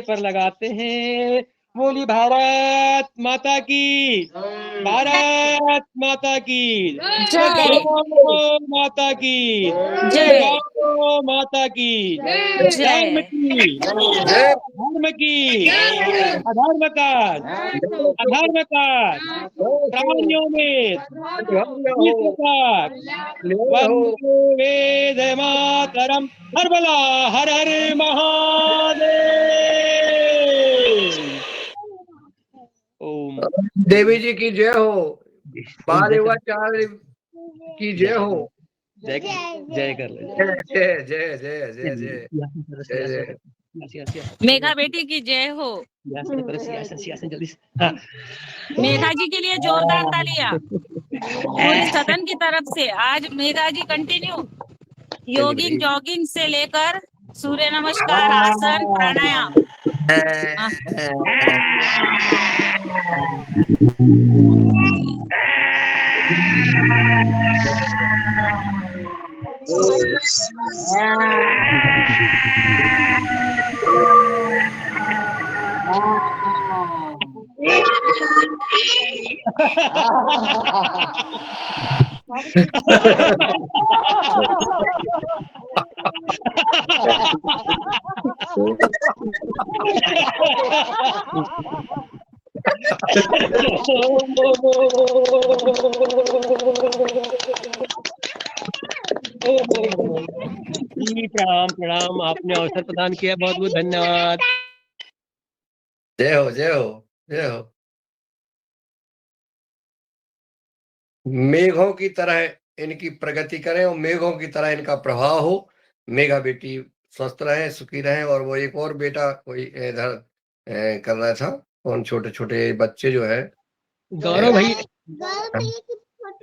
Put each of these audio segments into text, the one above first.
पर लगाते हैं। बोली भारत माता की, भारत माता की, जय गौ माता की, जय गौ माता की, धर्म जय की, जय धर्म की, अधर्म का, अधर्म का, प्राणियों में विश्व का, वंदे वेद मातरम, हर बला, हर हर महादेव। ओम देवी जी की जय हो, बाल युवाचार्य की जय हो। जय जय कर ले। जय जय जय जय जय जय जय। मेघा बेटी की जय हो। सियासन जल्दी से। हाँ। मेघा जी के लिए जोरदार तालियां पूरे सदन की तरफ से। आज मेघा जी कंटिन्यू योगिंग जॉगिंग से लेकर सूर्य नमस्कार, आसन, प्राणायाम। जी प्रणाम प्रणाम, आपने अवसर प्रदान किया, बहुत बहुत धन्यवाद। जय हो जय हो जय हो। मेघों की तरह इनकी प्रगति करें और मेघों की तरह इनका प्रभाव हो। मेघा बेटी स्वस्थ रहे, सुखी रहे। और वो एक और बेटा कोई इधर कर रहा था, कौन छोटे छोटे बच्चे जो है गौरव भाई,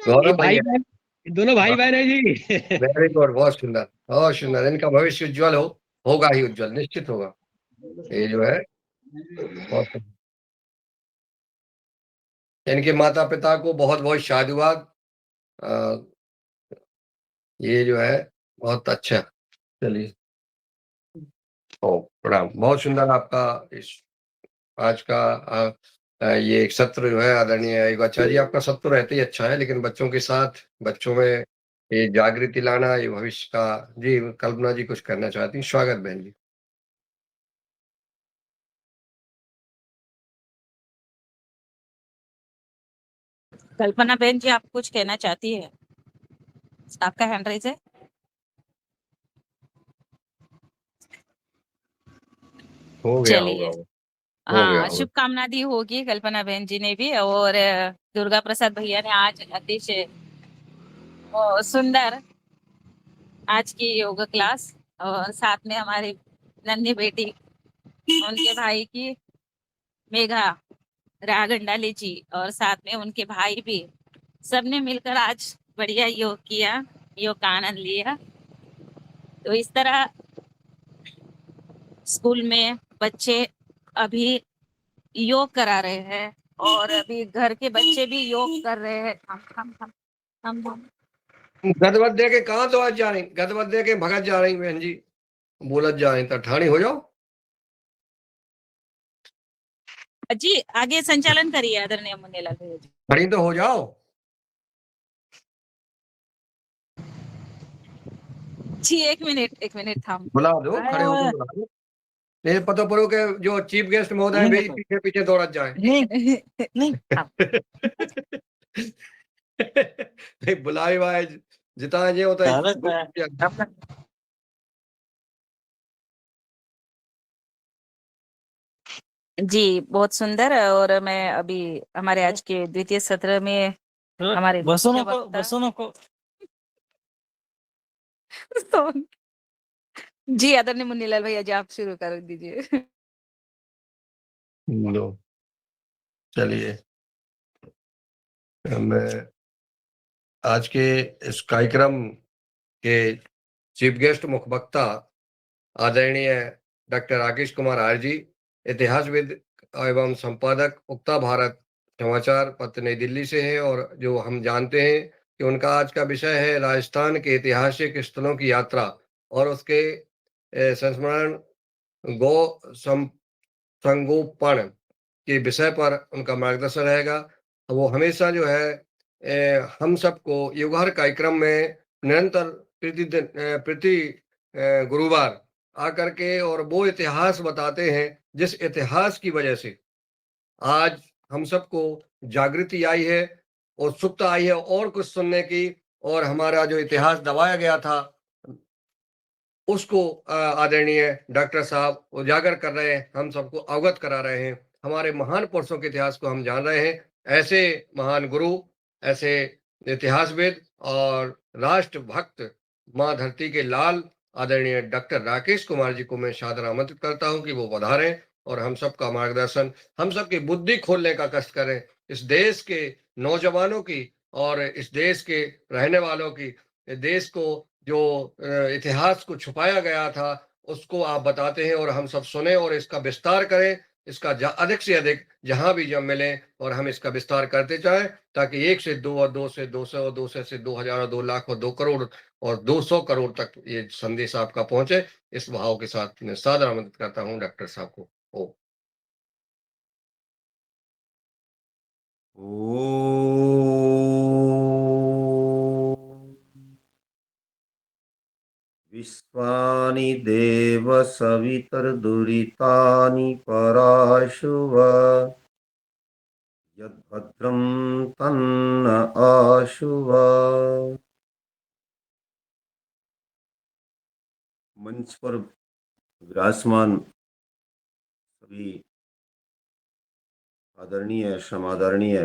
गौरव भाई भैया। बहन, दोनों भाई बहन है जी। वेरी गुड, बहुत सुंदर बहुत सुंदर। इनका भविष्य उज्जवल होगा ही उज्जवल, निश्चित होगा। ये जो है बहुत सुंदर। इनके माता पिता को बहुत बहुत साधुवाद। अ, ये जो है बहुत अच्छा। चलिए, ओ प्रणाम। बहुत सुंदर आपका इस आज का ये एक सत्र जो है आदरणीय योगाचार्य जी, आपका सत्र रहते ही अच्छा है, लेकिन बच्चों के साथ बच्चों में ये जागृति लाना, ये भविष्य का। जी कल्पना जी कुछ करना चाहती हैं? स्वागत बहन जी। कल्पना बहन जी, आप कुछ कहना चाहती है? आपका हैंड राइज है। हो गया चलिए, होगा वो, हो गया हाँ, होगा। शुभकामना दी होगी कल्पना बहन जी ने भी। और दुर्गा प्रसाद भैया ने आज अतिशय सुंदर आज की योगा क्लास, और साथ में हमारी नन्ही बेटी, उनके भाई की मेघा रागंडाली जी, और साथ में उनके भाई भी, सबने मिलकर आज बढ़िया योग किया, योग का आनंद लिया। तो इस तरह स्कूल में बच्चे अभी योग करा रहे हैं, और अभी घर के बच्चे भी योग कर रहे हैं। हम गदवद दे के कहाँ तो आज जा रही, गदवद दे के भगत जा रही बहन जी, बोलत जा रही। तो ठाणी हो जाओ जी, आगे संचालन करिए आदरणीय मुन्नीलाल भैया जी। खड़ी तो हो जाओ। जी, एक मिनट थाम। बुला दो, खड़े होकर बुला दो। नहीं पता पड़ो के जो चीफ गेस्ट महोदय भी पीछे पीछे दौड़त जाए। नहीं थाम। नहीं बुलाए भाई, जिता जे होता है। जी, बहुत सुंदर। और मैं अभी हमारे आज के द्वितीय सत्र में हमारे बसों को जी आदरणीय मुन्नीलाल भैया जी, आप शुरू कर दीजिए। लो चलिए, मैं आज के इस कार्यक्रम के चीफ गेस्ट मुख्य वक्ता आदरणीय डॉक्टर राकेश कुमार आर्य जी, इतिहासविद एवं संपादक उक्ता भारत समाचार पत्र नई दिल्ली से हैं। और जो हम जानते हैं कि उनका आज का विषय है राजस्थान के ऐतिहासिक स्थलों की यात्रा और उसके संस्मरण गौ संगोपन के विषय पर उनका मार्गदर्शन रहेगा। वो हमेशा जो है हम सबको युगहर कार्यक्रम में निरंतर प्रति गुरुवार आकर के और वो इतिहास बताते हैं, जिस इतिहास की वजह से आज हम सबको जागृति आई है, उत्सुकता आई है और कुछ सुनने की, और हमारा जो इतिहास दबाया गया था उसको आदरणीय डॉक्टर साहब उजागर कर रहे हैं, हम सबको अवगत करा रहे हैं। हमारे महान पुरुषों के इतिहास को हम जान रहे हैं। ऐसे महान गुरु, ऐसे इतिहासविद और राष्ट्रभक्त माँ धरती के लाल आदरणीय डॉक्टर राकेश कुमार जी को मैं सादर आमंत्रित करता हूं कि वो पधारें और हम सबका मार्गदर्शन, हम सबकी बुद्धि खोलने का कष्ट करें। इस देश के नौजवानों की और इस देश के रहने वालों की, इस देश को जो इतिहास को छुपाया गया था उसको आप बताते हैं और हम सब सुने और इसका विस्तार करें। इसका अधिक से अधिक जहां भी जब मिले और हम इसका विस्तार करते जाएं, ताकि 1 से 2 और 2 से 200 और 200 से 2000 और 2 लाख और 2 करोड़ और 200 करोड़ तक ये संदेश आपका पहुंचे। इस भाव के साथ मैं सादर आमंत्रित करता हूं डॉक्टर साहब को। ओ विश्वानि देव सवितर्दुरितानि पराशुव यद्भद्रं तन्न आशुव। मंच पर विराजमान सभी आदरणीय समादरणीय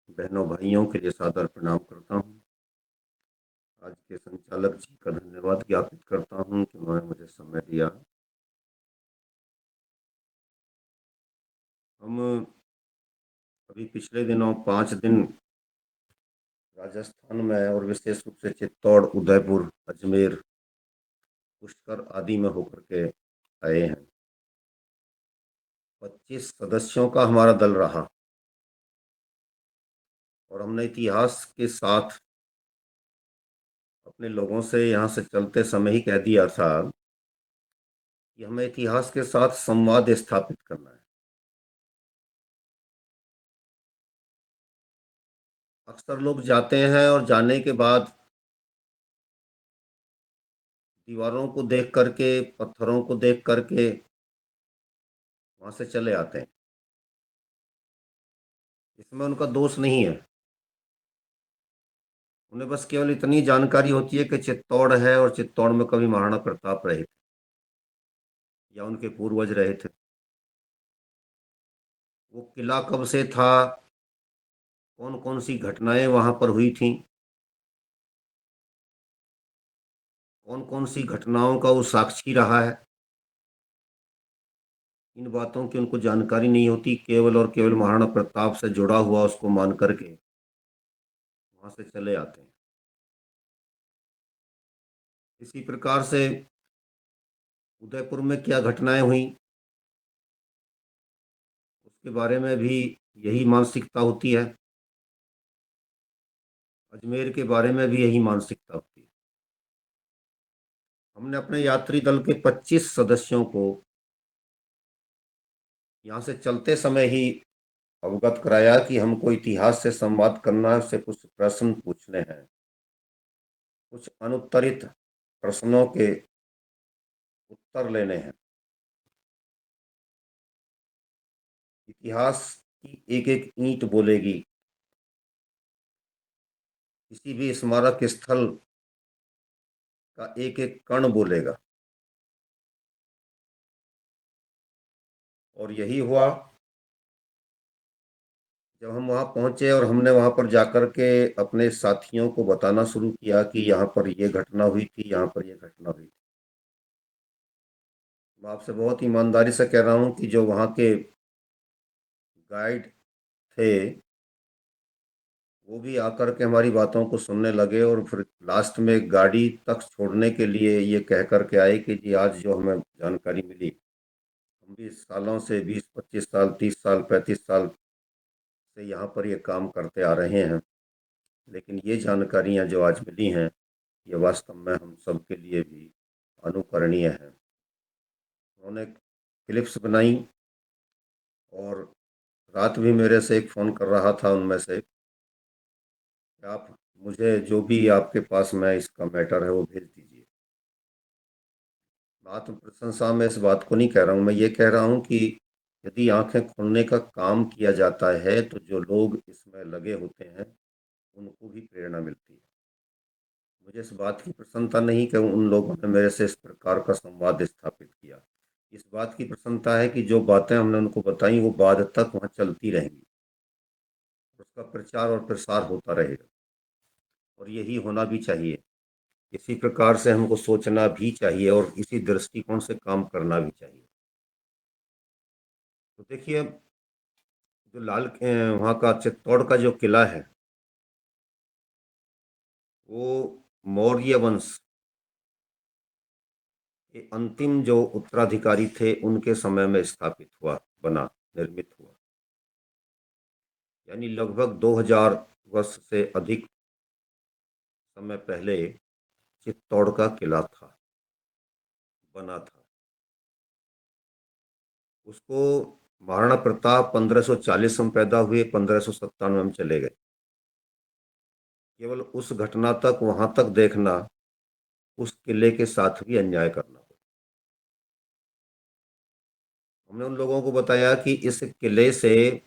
बहनों भाइयों के लिए सादर प्रणाम करता हूँ। आज के संचालक जी का धन्यवाद ज्ञापित करता हूँ कि उन्होंने मुझे समय दिया। हम अभी पिछले दिनों 5 दिन राजस्थान में और विशेष रूप से चित्तौड़, उदयपुर, अजमेर, पुष्कर आदि में होकर के आए हैं। 25 सदस्यों का हमारा दल रहा और हमने इतिहास के साथ अपने लोगों से यहाँ से चलते समय ही कह दिया था कि हमें इतिहास के साथ संवाद स्थापित करना है। अक्सर लोग जाते हैं और जाने के बाद दीवारों को देख करके, पत्थरों को देख करके वहां से चले आते हैं। इसमें उनका दोष नहीं है। उन्हें बस केवल इतनी जानकारी होती है कि चित्तौड़ है और चित्तौड़ में कभी महाराणा प्रताप रहे थे या उनके पूर्वज रहे थे। वो किला कब से था, कौन कौन सी घटनाएं वहां पर हुई थी, कौन कौन सी घटनाओं का वो साक्षी रहा है, इन बातों की उनको जानकारी नहीं होती। केवल और केवल महाराणा प्रताप से जुड़ा हुआ उसको मान करके वहां से चले आते हैं। इसी प्रकार से उदयपुर में क्या घटनाएं हुई उसके बारे में भी यही मानसिकता होती है। अजमेर के बारे में भी यही मानसिकता होती है। हमने अपने यात्री दल के 25 सदस्यों को यहाँ से चलते समय ही अवगत कराया कि हमको इतिहास से संवाद करना है, उससे कुछ प्रश्न पूछने हैं, कुछ अनुत्तरित प्रश्नों के उत्तर लेने हैं। इतिहास की एक एक ईंट बोलेगी, किसी भी स्मारक स्थल का एक एक कण बोलेगा। और यही हुआ जब हम वहां पहुंचे और हमने वहां पर जाकर के अपने साथियों को बताना शुरू किया कि यहाँ पर ये घटना हुई थी, यहाँ पर ये घटना हुई थी। मैं आपसे बहुत ईमानदारी से कह रहा हूँ कि जो वहाँ के गाइड थे वो भी आकर के हमारी बातों को सुनने लगे और फिर लास्ट में गाड़ी तक छोड़ने के लिए ये कह कर के आए कि जी आज जो हमें जानकारी मिली, हम भी सालों से 20-25 साल, 30 साल, 35 साल से यहाँ पर ये काम करते आ रहे हैं, लेकिन ये जानकारियाँ जो आज मिली हैं ये वास्तव में हम सब के लिए भी अनुकरणीय है। उन्होंने क्लिप्स बनाई और रात भी मेरे से एक फ़ोन कर रहा था उनमें से कि आप मुझे जो भी आपके पास में इसका मैटर है वो भेज दीजिए। बात प्रशंसा में इस बात को नहीं कह रहा हूँ, मैं ये कह रहा हूँ कि यदि आंखें खोलने का काम किया जाता है तो जो लोग इसमें लगे होते हैं उनको भी प्रेरणा मिलती है। मुझे इस बात की प्रसन्नता नहीं कि उन लोगों ने मेरे से इस प्रकार का संवाद स्थापित किया। इस बात की प्रसन्नता है कि जो बातें हमने उनको बताई वो बाद तक वहाँ चलती रहेंगी, उसका प्रचार और प्रसार होता रहेगा और यही होना भी चाहिए। इसी प्रकार से हमको सोचना भी चाहिए और इसी दृष्टिकोण से काम करना भी चाहिए। तो देखिए, जो वहाँ का चित्तौड़ का जो किला है वो मौर्य वंश के अंतिम जो उत्तराधिकारी थे उनके समय में स्थापित हुआ, बना, निर्मित हुआ। यानी लगभग 2000 वर्ष से अधिक समय पहले चित्तौड़ का किला था, बना था। उसको महाराणा प्रताप 1540 में पैदा हुए, 1597 में चले गए। केवल उस घटना तक, वहां तक देखना, उस किले के साथ भी अन्याय करना। हमने उन लोगों को बताया कि इस किले से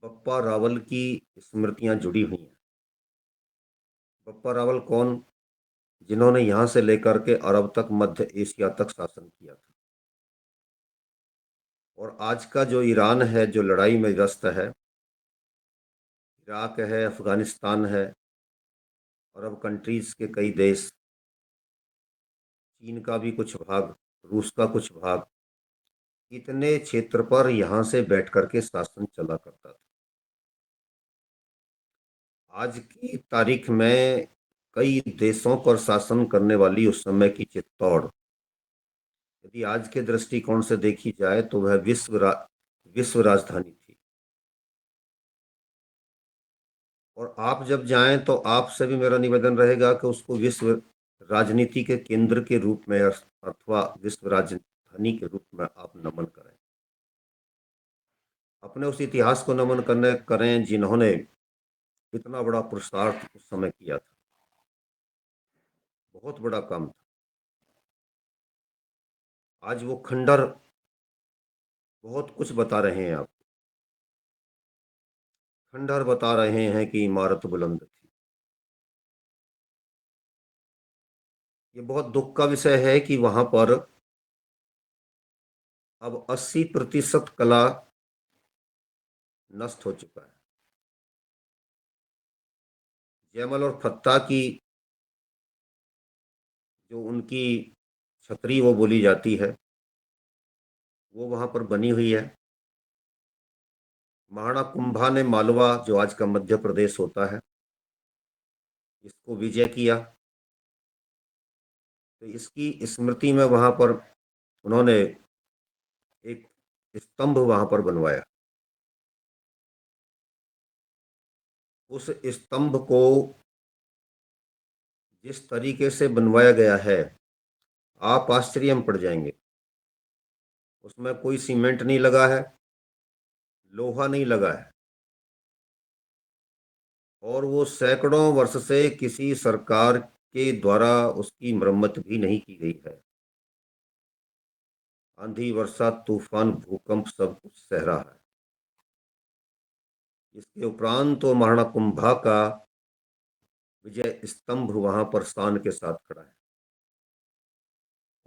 बप्पा रावल की स्मृतियां जुड़ी हुई हैं। बप्पा रावल कौन? जिन्होंने यहाँ से लेकर के अरब तक, मध्य एशिया तक शासन किया था। और आज का जो ईरान है, जो लड़ाई में व्यस्त है, इराक है, अफगानिस्तान है, अरब कंट्रीज के कई देश, चीन का भी कुछ भाग, रूस का कुछ भाग, इतने क्षेत्र पर यहाँ से बैठ करके शासन चला करता था। आज की तारीख में कई देशों पर शासन करने वाली उस समय की चित्तौड़, यदि आज के दृष्टिकोण से देखी जाए तो वह विश्व राजधानी थी। और आप जब जाएं तो आपसे भी मेरा निवेदन रहेगा कि उसको विश्व राजनीति के केंद्र के रूप में अथवा विश्व राजधानी के रूप में आप नमन करें। अपने उस इतिहास को नमन करें जिन्होंने इतना बड़ा पुरुषार्थ उस समय किया था। बहुत बड़ा काम था। आज वो खंडर बहुत कुछ बता रहे हैं आप, खंडर बता रहे हैं कि इमारत बुलंद थी। ये बहुत दुख का विषय है कि वहां पर अब 80% कला नष्ट हो चुका है। जयमल और फत्ता की जो उनकी छतरी वो बोली जाती है, वो वहां पर बनी हुई है। महाराणा कुंभा ने मालवा, जो आज का मध्य प्रदेश होता है, इसको विजय किया। तो इसकी स्मृति में वहां पर उन्होंने एक स्तंभ वहां पर बनवाया। उस स्तंभ को जिस तरीके से बनवाया गया है, आप आश्चर्य में पड़ जाएंगे। उसमें कोई सीमेंट नहीं लगा है, लोहा नहीं लगा है, और वो सैकड़ों वर्ष से किसी सरकार के द्वारा उसकी मरम्मत भी नहीं की गई है। आंधी, वर्षा, तूफान, भूकंप सब कुछ सह रहा है। इसके उपरांत तो महाराणा कुंभा का विजय स्तंभ वहां पर शान के साथ खड़ा है।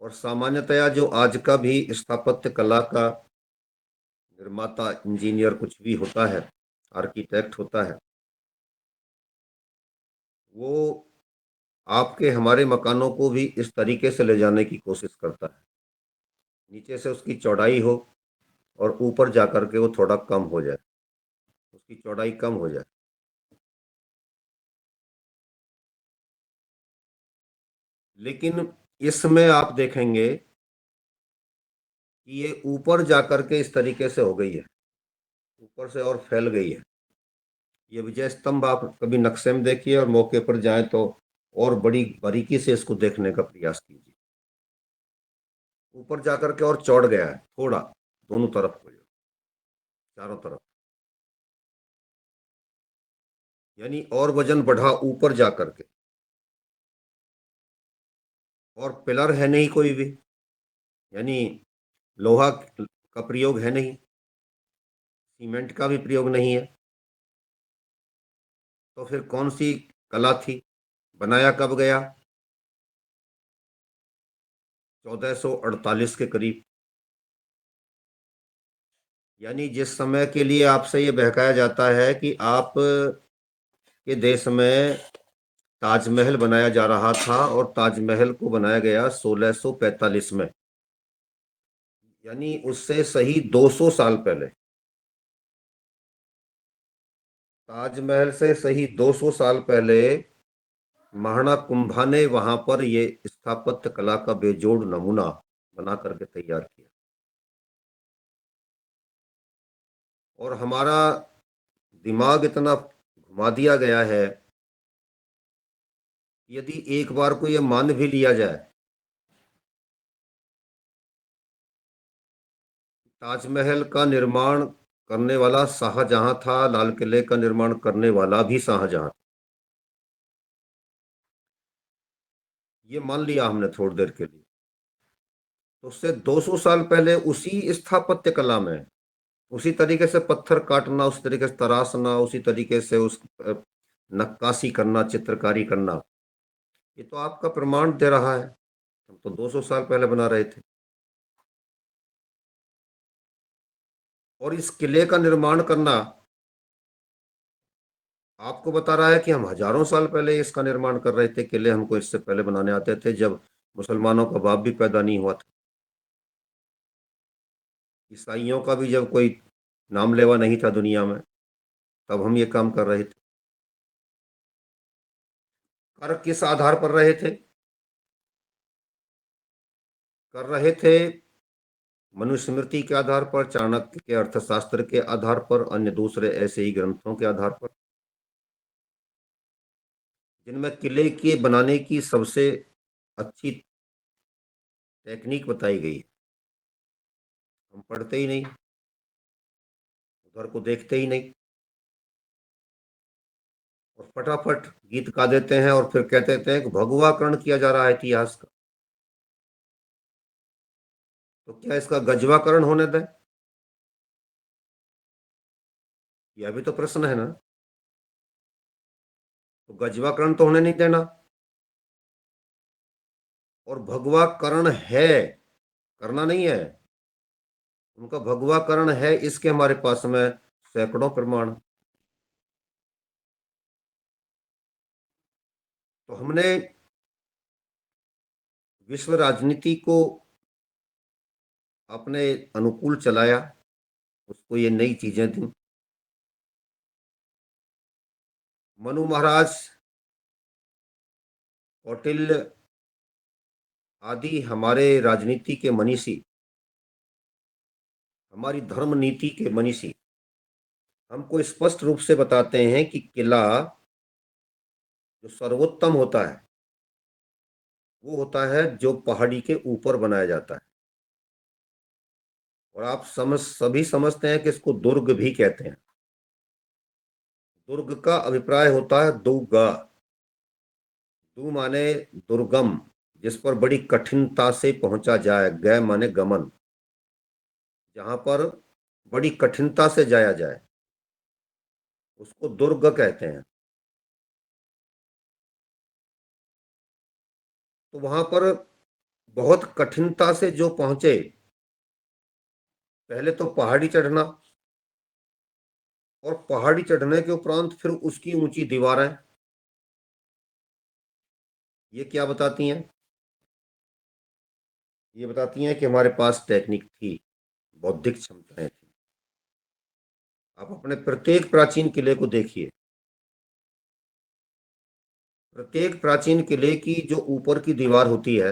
और सामान्यतया जो आज का भी स्थापत्य कला का निर्माता, इंजीनियर कुछ भी होता है, आर्किटेक्ट होता है, वो आपके हमारे मकानों को भी इस तरीके से ले जाने की कोशिश करता है, नीचे से उसकी चौड़ाई हो और ऊपर जाकर के वो थोड़ा कम हो जाए, उसकी चौड़ाई कम हो जाए। लेकिन इसमें आप देखेंगे कि ये ऊपर जाकर के इस तरीके से हो गई है, ऊपर से और फैल गई है। ये विजय स्तंभ आप कभी नक्शे में देखिए और मौके पर जाएं तो और बड़ी बारीकी से इसको देखने का प्रयास कीजिए। ऊपर जाकर के और चौड़ गया है थोड़ा, दोनों तरफ को। चारों तरफ, यानी और वजन बढ़ा ऊपर जा करके। और पिलर है नहीं कोई भी, यानी लोहा का प्रयोग है नहीं, सीमेंट का भी प्रयोग नहीं है। तो फिर कौन सी कला थी, बनाया कब गया? 1448 के करीब। यानी जिस समय के लिए आपसे ये बहकाया जाता है कि आप के देश में ताजमहल बनाया जा रहा था, और ताजमहल को बनाया गया 1645 में, यानी उससे सही 200 साल पहले। ताजमहल से सही 200 साल पहले महाराणा कुंभा ने वहां पर ये स्थापत्य कला का बेजोड़ नमूना बना करके तैयार किया। और हमारा दिमाग इतना घुमा दिया गया है, यदि एक बार को ये मान भी लिया जाए, ताजमहल का निर्माण करने वाला शाहजहां था, लाल किले का निर्माण करने वाला भी शाहजहां था, ये मान लिया हमने थोड़ी देर के लिए। तो उससे 200 साल पहले उसी स्थापत्य कला में, उसी तरीके से पत्थर काटना, उसी तरीके से तराशना, उसी तरीके से उस नक्काशी करना, चित्रकारी करना, ये तो आपका प्रमाण दे रहा है हम तो 200 साल पहले बना रहे थे। और इस किले का निर्माण करना आपको बता रहा है कि हम हजारों साल पहले इसका निर्माण कर रहे थे। किले हमको इससे पहले बनाने आते थे, जब मुसलमानों का बाप भी पैदा नहीं हुआ था, ईसाइयों का भी जब कोई नाम लेवा नहीं था दुनिया में, तब हम ये काम कर रहे थे। कर किस आधार पर रहे थे? कर रहे थे मनुस्मृति के आधार पर, चाणक्य के अर्थशास्त्र के आधार पर, अन्य दूसरे ऐसे ही ग्रंथों के आधार पर, जिनमें किले के बनाने की सबसे अच्छी टेक्निक बताई गई है। हम पढ़ते ही नहीं, उधर को देखते ही नहीं, और फटाफट गीत गा देते हैं और फिर कहते थे कि भगवाकरण किया जा रहा है इतिहास का। तो क्या इसका गजवाकरण होने दें? यह भी तो प्रश्न है ना। तो गजवाकरण तो होने नहीं देना, और भगवाकरण है, करना नहीं है, उनका भगवाकरण है, इसके हमारे पास में सैकड़ों प्रमाण। तो हमने विश्व राजनीति को अपने अनुकूल चलाया, उसको ये नई चीजें दी। मनु महाराज, कौटिल्य आदि हमारे राजनीति के मनीषी, हमारी धर्म नीति के मनीषी हमको स्पष्ट रूप से बताते हैं कि किला जो सर्वोत्तम होता है वो होता है जो पहाड़ी के ऊपर बनाया जाता है। और आप सभी समझते हैं कि इसको दुर्ग भी कहते हैं। दुर्ग का अभिप्राय होता है दुगा, दु माने दुर्गम, जिस पर बड़ी कठिनता से पहुंचा जाए, गय माने गमन, जहां पर बड़ी कठिनता से जाया जाए उसको दुर्ग कहते हैं। तो वहां पर बहुत कठिनता से जो पहुंचे, पहले तो पहाड़ी चढ़ना, और पहाड़ी चढ़ने के उपरांत फिर उसकी ऊंची दीवारें, ये क्या बताती हैं? ये बताती हैं कि हमारे पास टेक्निक थी, बौद्धिक क्षमताएं थी। आप अपने प्रत्येक प्राचीन किले को देखिए, प्रत्येक प्राचीन किले की जो ऊपर की दीवार होती है,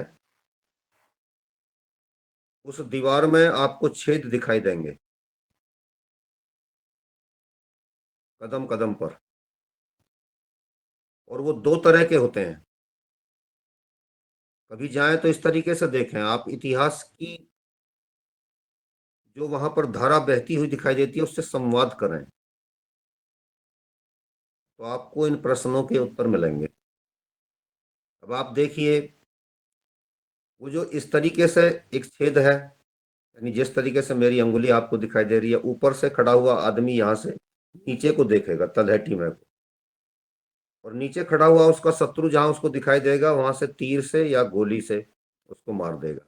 उस दीवार में आपको छेद दिखाई देंगे कदम कदम पर, और वो दो तरह के होते हैं। कभी जाएं तो इस तरीके से देखें, आप इतिहास की जो वहां पर धारा बहती हुई दिखाई देती है उससे संवाद करें, तो आपको इन प्रश्नों के उत्तर मिलेंगे। अब आप देखिए, वो जो इस तरीके से एक छेद है, यानी जिस तरीके से मेरी अंगुली आपको दिखाई दे रही है, ऊपर से खड़ा हुआ आदमी यहाँ से नीचे को देखेगा, तलहटी में को, और नीचे खड़ा हुआ उसका शत्रु जहां उसको दिखाई देगा वहां से तीर से या गोली से उसको मार देगा।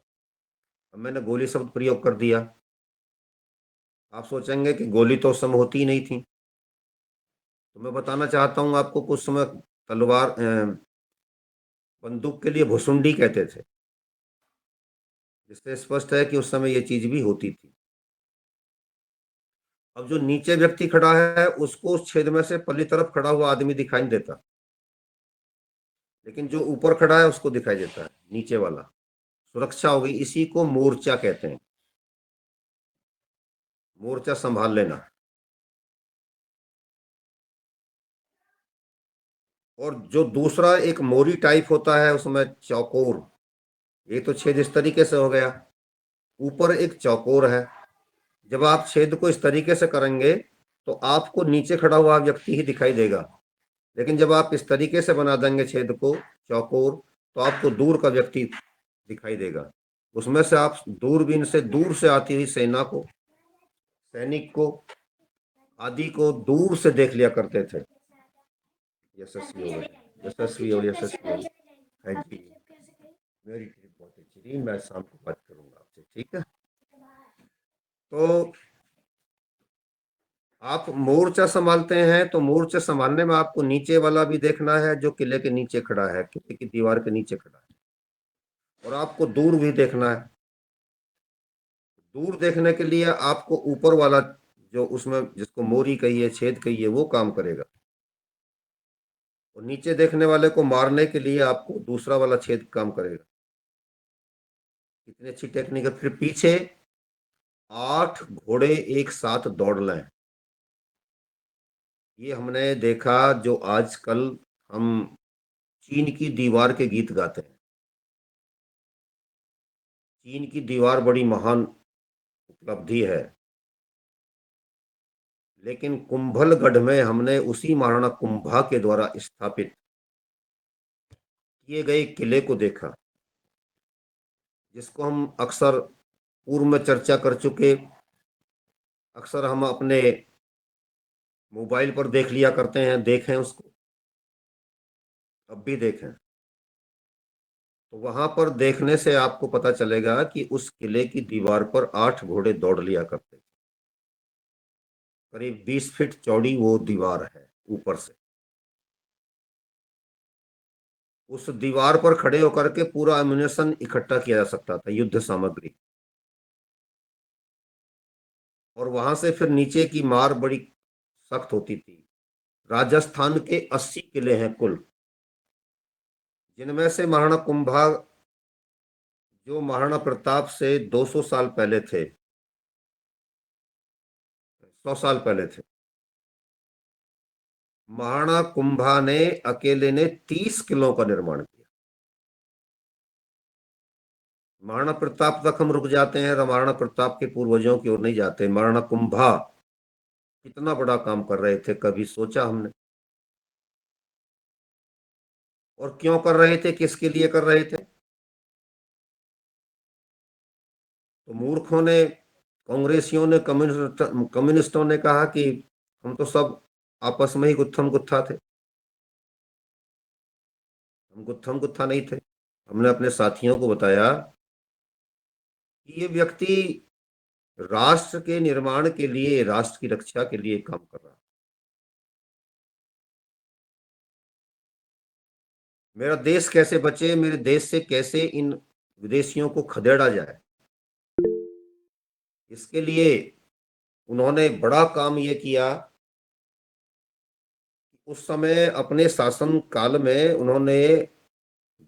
अब मैंने गोली शब्द प्रयोग कर दिया, आप सोचेंगे कि गोली तो उस समय होती ही नहीं थी। तो मैं बताना चाहता हूं आपको, कुछ समय तलवार बंदूक के लिए भुसुंडी कहते थे, जिससे स्पष्ट है कि उस समय ये चीज भी होती थी। अब जो नीचे व्यक्ति खड़ा है उसको उस छेद में से पल्ली तरफ खड़ा हुआ आदमी दिखाई नहीं देता, लेकिन जो ऊपर खड़ा है उसको दिखाई देता है, नीचे वाला। सुरक्षा हो गई, इसी को मोर्चा कहते हैं, मोर्चा संभाल लेना। और जो दूसरा एक मोरी टाइप होता है उसमें चौकोर, ये तो छेद इस तरीके से हो गया, ऊपर एक चौकोर है। जब आप छेद को इस तरीके से करेंगे तो आपको नीचे खड़ा हुआ व्यक्ति ही दिखाई देगा, लेकिन जब आप इस तरीके से बना देंगे छेद को चौकोर, तो आपको दूर का व्यक्ति दिखाई देगा। उसमें से आप दूरबीन से दूर से आती हुई सेना को, सैनिक को आदि को दूर से देख लिया करते थे। यशस्वी हो, यशस्वी हो, यशस्वी हो। थैंक यू, मेरी ट्रिप बहुत अच्छी रही, मैं शाम को बात करूंगा आपसे, ठीक है। तो आप मोर्चा संभालते हैं, तो मोर्चा संभालने में आपको नीचे वाला भी देखना है जो किले के नीचे खड़ा है, किले की दीवार के नीचे खड़ा है, और आपको दूर भी देखना है। दूर देखने के लिए आपको ऊपर वाला जो उसमें जिसको मोरी कहिए, छेद कहिए, वो काम करेगा, और नीचे देखने वाले को मारने के लिए आपको दूसरा वाला छेद काम करेगा। कितनी अच्छी टेक्निक है। फिर पीछे 8 घोड़े एक साथ दौड़ लें, ये हमने देखा जो आजकल हम चीन की दीवार के गीत गाते हैं। चीन की दीवार बड़ी महान उपलब्धि है, लेकिन कुंभलगढ़ में हमने उसी महाराणा कुंभा के द्वारा स्थापित किए गए किले को देखा, जिसको हम अक्सर पूर्व में चर्चा कर चुके, अक्सर हम अपने मोबाइल पर देख लिया करते हैं, देखें उसको, अब भी देखें, तो वहां पर देखने से आपको पता चलेगा कि उस किले की दीवार पर 8 घोड़े दौड़ लिया करते थे। करीब 20 फीट चौड़ी वो दीवार है ऊपर से। उस दीवार पर खड़े होकर के पूरा एम्युनिशन इकट्ठा किया जा सकता था, युद्ध सामग्री, और वहां से फिर नीचे की मार बड़ी सख्त होती थी। राजस्थान के 80 किले हैं कुल, जिनमें से महाराणा कुंभा जो महाराणा प्रताप से 200 साल पहले थे, 100 साल पहले थे, महाराणा कुंभा ने अकेले ने 30 किलों का निर्माण किया। महाराणा प्रताप तक हम रुक जाते हैं, महाराणा प्रताप के पूर्वजों की ओर नहीं जाते। महाराणा कुंभा कितना बड़ा काम कर रहे थे, कभी सोचा हमने? और क्यों कर रहे थे, किसके लिए कर रहे थे? तो मूर्खों ने, कांग्रेसियों ने, कम्युनिस्टों ने कहा कि हम तो सब आपस में ही गुत्थम गुत्था थे। हम गुत्थम गुत्था नहीं थे। हमने अपने साथियों को बताया कि ये व्यक्ति राष्ट्र के निर्माण के लिए, राष्ट्र की रक्षा के लिए काम कर रहा है। मेरा देश कैसे बचे, मेरे देश से कैसे इन विदेशियों को खदेड़ा जाए, इसके लिए उन्होंने बड़ा काम ये किया। उस समय अपने शासन काल में उन्होंने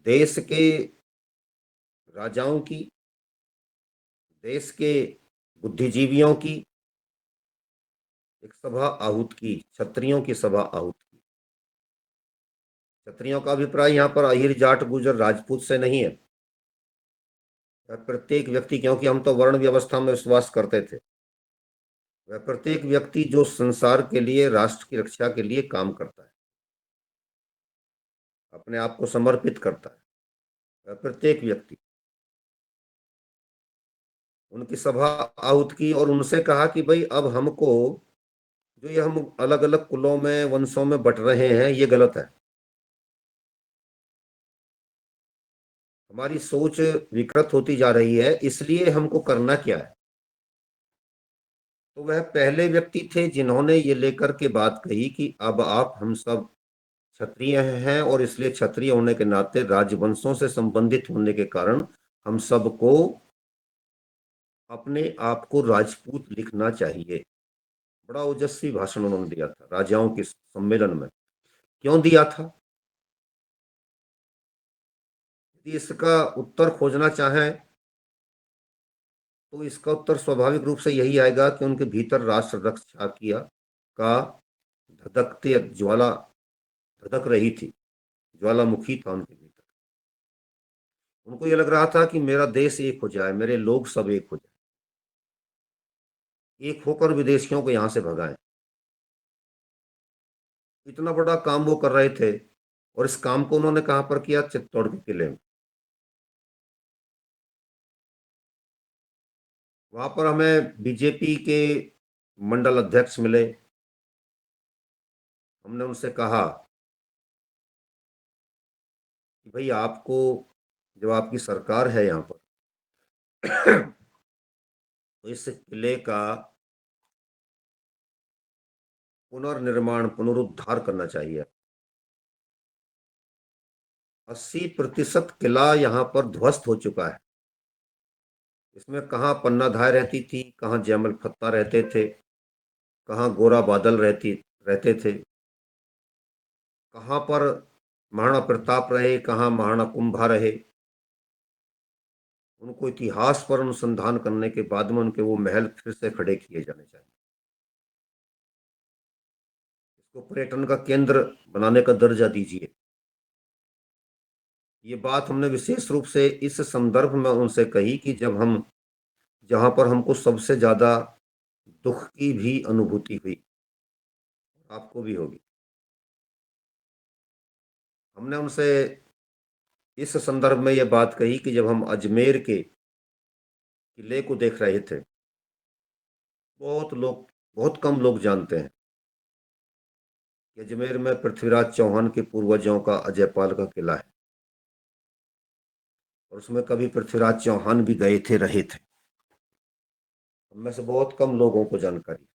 देश के राजाओं की, देश के बुद्धिजीवियों की एक सभा आहूत की, क्षत्रियों की सभा आहूत की। क्षत्रियों का अभिप्राय यहाँ पर अहिर, जाट, गुजर, राजपूत से नहीं है, प्रत्येक व्यक्ति, क्योंकि हम तो वर्ण व्यवस्था में विश्वास करते थे। वह प्रत्येक व्यक्ति जो संसार के लिए, राष्ट्र की रक्षा के लिए काम करता है, अपने आप को समर्पित करता है, वह प्रत्येक व्यक्ति। उनकी सभा आहूत की और उनसे कहा कि भाई अब हमको, जो ये हम अलग अलग कुलों में, वंशों में बट रहे हैं, ये गलत है। हमारी सोच विकृत होती जा रही है, इसलिए हमको करना क्या है। तो वह पहले व्यक्ति थे जिन्होंने ये लेकर के बात कही कि अब आप, हम सब क्षत्रिय हैं और इसलिए क्षत्रिय होने के नाते, राजवंशों से संबंधित होने के कारण, हम सबको अपने आप को राजपूत लिखना चाहिए। बड़ा ओजस्वी भाषण उन्होंने दिया था राजाओं के सम्मेलन में। क्यों दिया था? यदि इसका उत्तर खोजना चाहें तो इसका उत्तर स्वाभाविक रूप से यही आएगा कि उनके भीतर राष्ट्र रक्षा किया का धधकते ज्वाला धधक रही थी, ज्वालामुखी था उनके भीतर। उनको ये लग रहा था कि मेरा देश एक हो जाए, मेरे लोग सब एक हो जाए, एक होकर विदेशियों को यहां से भगाएं। इतना बड़ा काम वो कर रहे थे और इस काम को उन्होंने कहां पर किया? चित्तौड़ के किले में। वहां पर हमें बीजेपी के मंडल अध्यक्ष मिले। हमने उनसे कहा कि भाई आपको, जब आपकी सरकार है यहाँ पर, तो इस किले का पुनर्निर्माण, पुनरुद्धार करना चाहिए। 80% किला यहाँ पर ध्वस्त हो चुका है। इसमें कहाँ पन्नाधाय रहती थी, कहाँ जयमल फत्ता रहते थे, कहाँ गोरा बादल रहते थे, कहाँ पर महाराणा प्रताप रहे, कहाँ महाराणा कुंभा रहे। उनको इतिहास पर अनुसंधान करने के बाद में उनके वो महल फिर से खड़े किए जाने चाहिए। इसको पर्यटन का केंद्र बनाने का दर्जा दीजिए। ये बात हमने विशेष रूप से इस संदर्भ में उनसे कही कि जब हम, जहां पर हमको सबसे ज्यादा दुख की भी अनुभूति हुई, आपको भी होगी। हमने उनसे इस संदर्भ में ये बात कही कि जब हम अजमेर के किले को देख रहे थे, बहुत कम लोग जानते हैं कि अजमेर में पृथ्वीराज चौहान के पूर्वजों का अजयपाल का किला है और उसमें कभी पृथ्वीराज चौहान भी गए थे, रहे थे। उनमें से बहुत कम लोगों को जानकारी।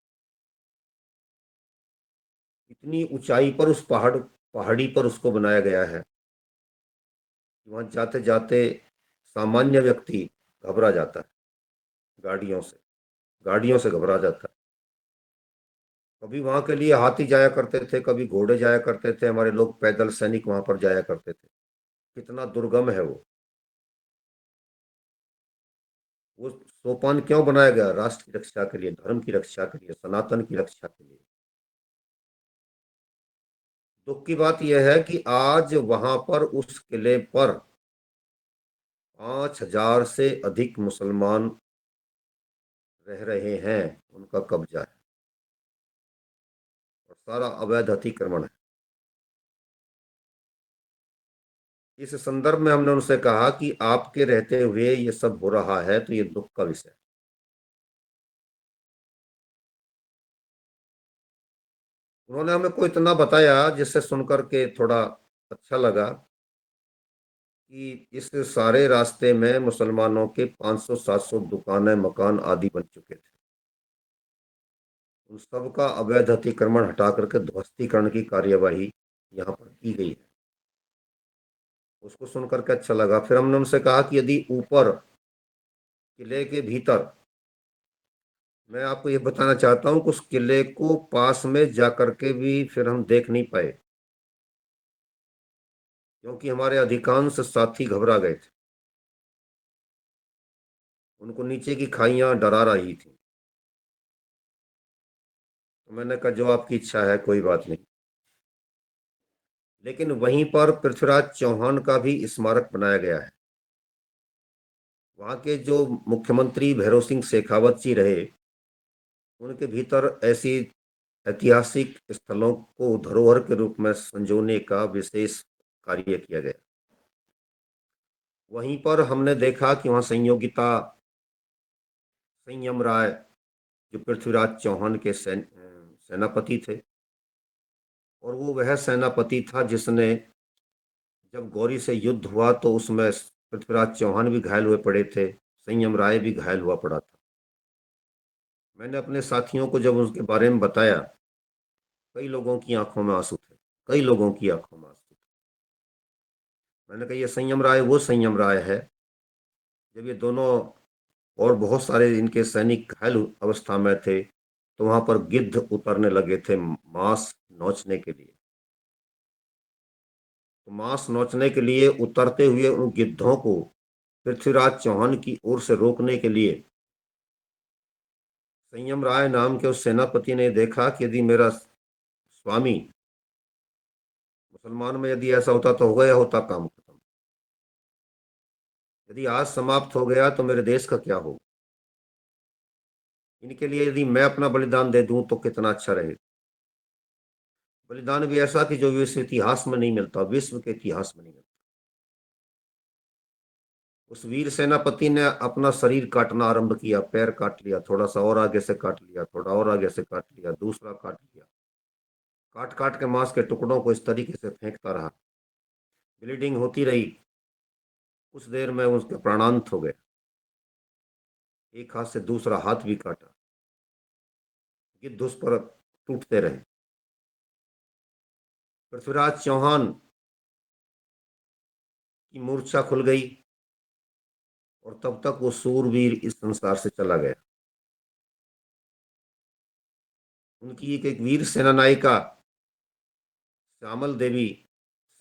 इतनी ऊंचाई पर उस पहाड़ी पर उसको बनाया गया है, वहां जाते जाते सामान्य व्यक्ति घबरा जाता है, गाड़ियों से घबरा जाता है। कभी वहां के लिए हाथी जाया करते थे, कभी घोड़े जाया करते थे, हमारे लोग पैदल सैनिक वहां पर जाया करते थे। कितना दुर्गम है वो सोपान क्यों बनाया गया? राष्ट्र की रक्षा के लिए, धर्म की रक्षा के लिए, सनातन की रक्षा के लिए। दुख की बात यह है कि आज वहां पर, उस किले पर 5,000 से अधिक मुसलमान रह रहे हैं, उनका कब्जा है और सारा अवैध अतिक्रमण है। इस संदर्भ में हमने उनसे कहा कि आपके रहते हुए ये सब हो रहा है, तो ये दुख का विषय है। उन्होंने हमें को इतना बताया जिससे सुनकर के थोड़ा अच्छा लगा कि इस सारे रास्ते में मुसलमानों के 500-700 दुकानें, मकान आदि बन चुके थे। उन सब का अवैध अतिक्रमण हटा करके ध्वस्तीकरण की कार्यवाही यहाँ पर की गई है। उसको सुनकर के अच्छा लगा। फिर हमने उनसे कहा कि यदि ऊपर किले के भीतर, मैं आपको ये बताना चाहता हूँ कि उस किले को पास में जाकर के भी फिर हम देख नहीं पाए, क्योंकि हमारे अधिकांश साथी घबरा गए थे। उनको नीचे की खाइयां डरा रही थी। तो मैंने कहा जो आपकी इच्छा है, कोई बात नहीं। लेकिन वहीं पर पृथ्वीराज चौहान का भी स्मारक बनाया गया है। वहां के जो मुख्यमंत्री भैरव सिंह शेखावत जी रहे, उनके भीतर ऐसी ऐतिहासिक स्थलों को धरोहर के रूप में संजोने का विशेष कार्य किया गया। वहीं पर हमने देखा कि वहाँ संयोगिता संयम राय जो पृथ्वीराज चौहान के सेनापति थे, और वो वह सेनापति था जिसने जब गौरी से युद्ध हुआ तो उसमें पृथ्वीराज चौहान भी घायल हुए पड़े थे, संयम राय भी घायल हुआ पड़ा था। मैंने अपने साथियों को जब उसके बारे में बताया, कई लोगों की आंखों में आंसू थे, कई लोगों की आंखों में आंसू थे। मैंने कहा ये संयम राय वो संयम राय है जब ये दोनों और बहुत सारे इनके सैनिक घायल अवस्था में थे तो वहां पर गिद्ध उतरने लगे थे मांस नोचने के लिए। तो मांस नोचने के लिए उतरते हुए उन गिद्धों को पृथ्वीराज चौहान की ओर से रोकने के लिए संयम राय नाम के उस सेनापति ने देखा कि यदि मेरा स्वामी मुसलमान में यदि ऐसा होता तो हो गया होता काम खत्म, यदि आज समाप्त हो गया तो मेरे देश का क्या होगा। इनके लिए यदि मैं अपना बलिदान दे दूं तो कितना अच्छा रहेगा। बलिदान भी ऐसा कि जो विश्व इतिहास में नहीं मिलता, विश्व के इतिहास में नहीं मिलता। उस वीर सेनापति ने अपना शरीर काटना आरंभ किया, पैर काट लिया, थोड़ा सा और आगे से काट लिया, थोड़ा और आगे से काट लिया, दूसरा काट लिया, काट काट के मांस के टुकड़ों को इस तरीके से फेंकता रहा। ब्लीडिंग होती रही, कुछ देर में उसके प्राणांत हो गए। एक हाथ से दूसरा हाथ भी काटा, गिद्ध उस पर टूटते रहे। पृथ्वीराज चौहान की मूर्छा खुल गई और तब तक वो सूरवीर इस संसार से चला गया। उनकी एक वीर सेना नायिका श्यामल देवी,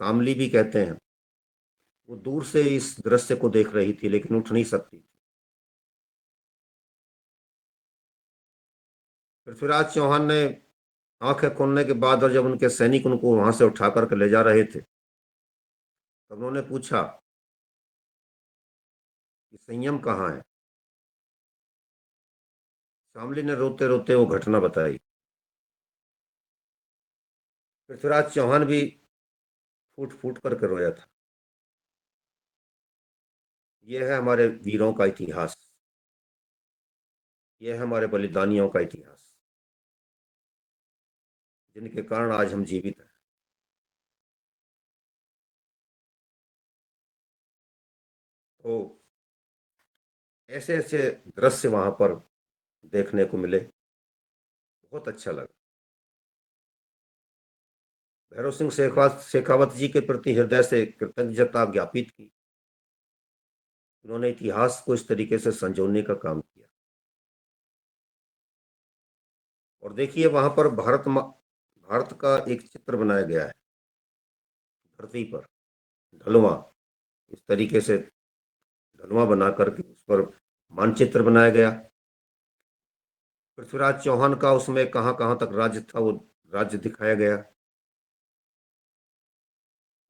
शामली भी कहते हैं, वो दूर से इस दृश्य को देख रही थी लेकिन उठ नहीं सकती। पृथ्वीराज चौहान ने आंखें खोलने के बाद और जब उनके सैनिक उनको वहां से उठा करके ले जा रहे थे तब उन्होंने पूछा कि संयम कहाँ है। शामली ने रोते रोते वो घटना बताई। पृथ्वीराज चौहान भी फूट फूट करके रोया था। यह है हमारे वीरों का इतिहास, यह है हमारे बलिदानियों का इतिहास, जिनके कारण आज हम जीवित हैं। तो ऐसे ऐसे दृश्य वहां पर देखने को मिले, बहुत अच्छा लगा। भैरव सिंह शेखावत जी के प्रति हृदय से कृतज्ञता ज्ञापित की। उन्होंने इतिहास को इस तरीके से संजोने का काम किया। और देखिए वहां पर भारत का एक चित्र बनाया गया है धरती पर, ढलुआ, इस तरीके से ढलुआ बना करके उस पर मानचित्र बनाया गया। पृथ्वीराज चौहान का उसमें कहां कहां तक राज्य था वो राज्य दिखाया गया।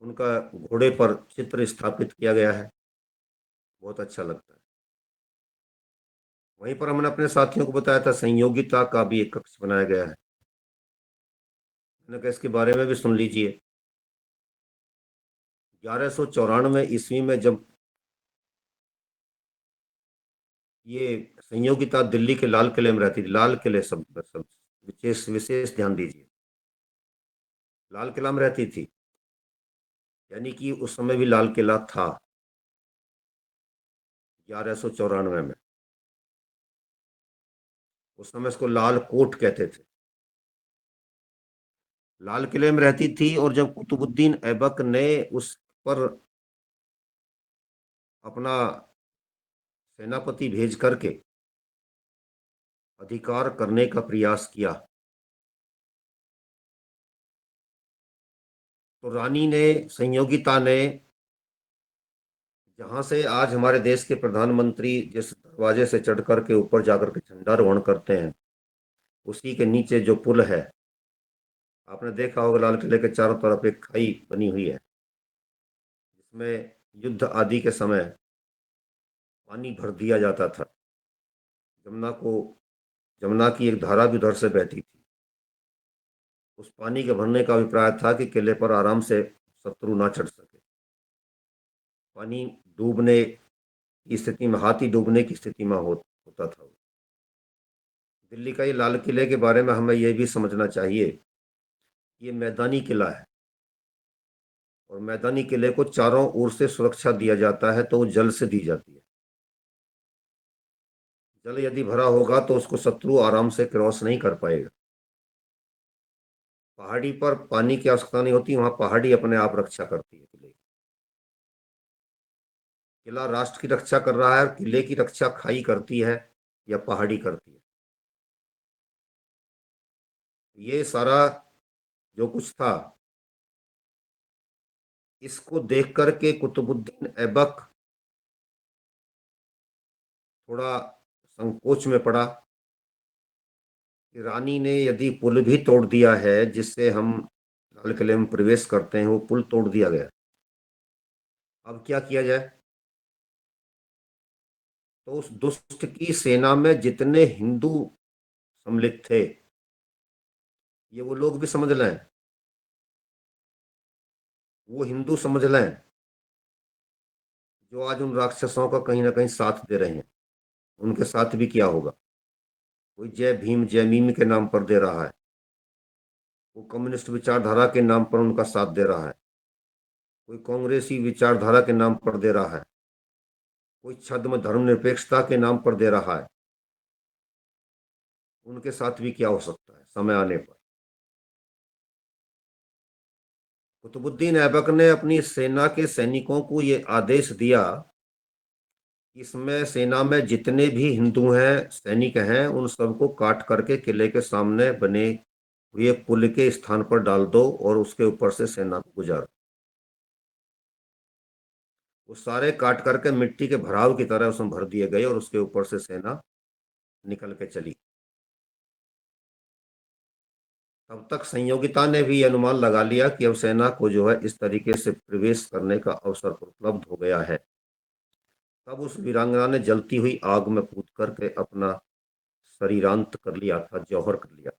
उनका घोड़े पर चित्र स्थापित किया गया है, बहुत अच्छा लगता है। वहीं पर हमने अपने साथियों को बताया था संयोगिता का भी एक कक्ष बनाया गया है। मैंने कहा इसके बारे में भी सुन लीजिए। 1194 ईस्वी में जब ये संयोगिता दिल्ली के लाल किले में रहती थी, लाल किले सब विशेष विशेष ध्यान दीजिए, लाल किला में रहती थी, यानी कि उस समय भी लाल किला था 1194 में। उस समय इसको लाल कोट कहते थे। लाल किले में रहती थी और जब कुतुबुद्दीन ऐबक ने उस पर अपना सेनापति भेज करके अधिकार करने का प्रयास किया तो रानी ने, संयोगिता ने, जहां से आज हमारे देश के प्रधानमंत्री जिस दरवाजे से चढ़ करके ऊपर जाकर के झंडारोहण करते हैं, उसी के नीचे जो पुल है, आपने देखा होगा लाल किले के चारों तरफ एक खाई बनी हुई है जिसमें युद्ध आदि के समय पानी भर दिया जाता था, जमुना को जमुना की एक धारा भी उधर से बहती थी। उस पानी के भरने का अभिप्राय था कि किले पर आराम से शत्रु ना चढ़ सके। पानी डूबने की स्थिति में, हाथी डूबने की स्थिति में होता था। दिल्ली का ये लाल किले के बारे में हमें ये भी समझना चाहिए, ये मैदानी किला है और मैदानी किले को चारों ओर से सुरक्षा दिया जाता है, तो वो जल से दी जाती है। जल यदि भरा होगा तो उसको शत्रु आराम से क्रॉस नहीं कर पाएगा। पहाड़ी पर पानी की आवश्यकता नहीं होती, वहां पहाड़ी अपने आप रक्षा करती है किले की। किला राष्ट्र की रक्षा कर रहा है और किले की रक्षा खाई करती है या पहाड़ी करती है। ये सारा जो कुछ था, इसको देख करके कुतुबुद्दीन ऐबक थोड़ा संकोच में पड़ा कि रानी ने यदि पुल भी तोड़ दिया है जिससे हम लाल किले में प्रवेश करते हैं, वो पुल तोड़ दिया गया, अब क्या किया जाए। तो उस दुष्ट की सेना में जितने हिंदू सम्मिलित थे, ये वो लोग भी समझ लें, वो हिंदू समझ लें जो आज उन राक्षसों का कहीं ना कहीं साथ दे रहे हैं। उनके साथ भी क्या होगा, कोई जय भीम जय मीम के नाम पर दे रहा है, वो कम्युनिस्ट विचारधारा के नाम पर उनका साथ दे रहा है, कोई कांग्रेसी विचारधारा के नाम पर दे रहा है, कोई छद्म धर्मनिरपेक्षता के नाम पर दे रहा है। उनके साथ भी क्या हो सकता है समय आने पर। कुतुबुद्दीन ऐबक ने अपनी सेना के सैनिकों को ये आदेश दिया, इसमें सेना में जितने भी हिंदू हैं, सैनिक हैं, उन सबको काट करके किले के सामने बने हुए पुल के स्थान पर डाल दो और उसके ऊपर से सेना को गुजारो। वो सारे काट करके मिट्टी के भराव की तरह उसमें भर दिए गए और उसके ऊपर से सेना निकल के चली। तब तक संयोगिता ने भी अनुमान लगा लिया कि अब सेना को जो है इस तरीके से प्रवेश करने का अवसर उपलब्ध हो गया है। तब उस वीरांगना ने जलती हुई आग में कूद करके अपना शरीरांत कर लिया था, जौहर कर लिया था।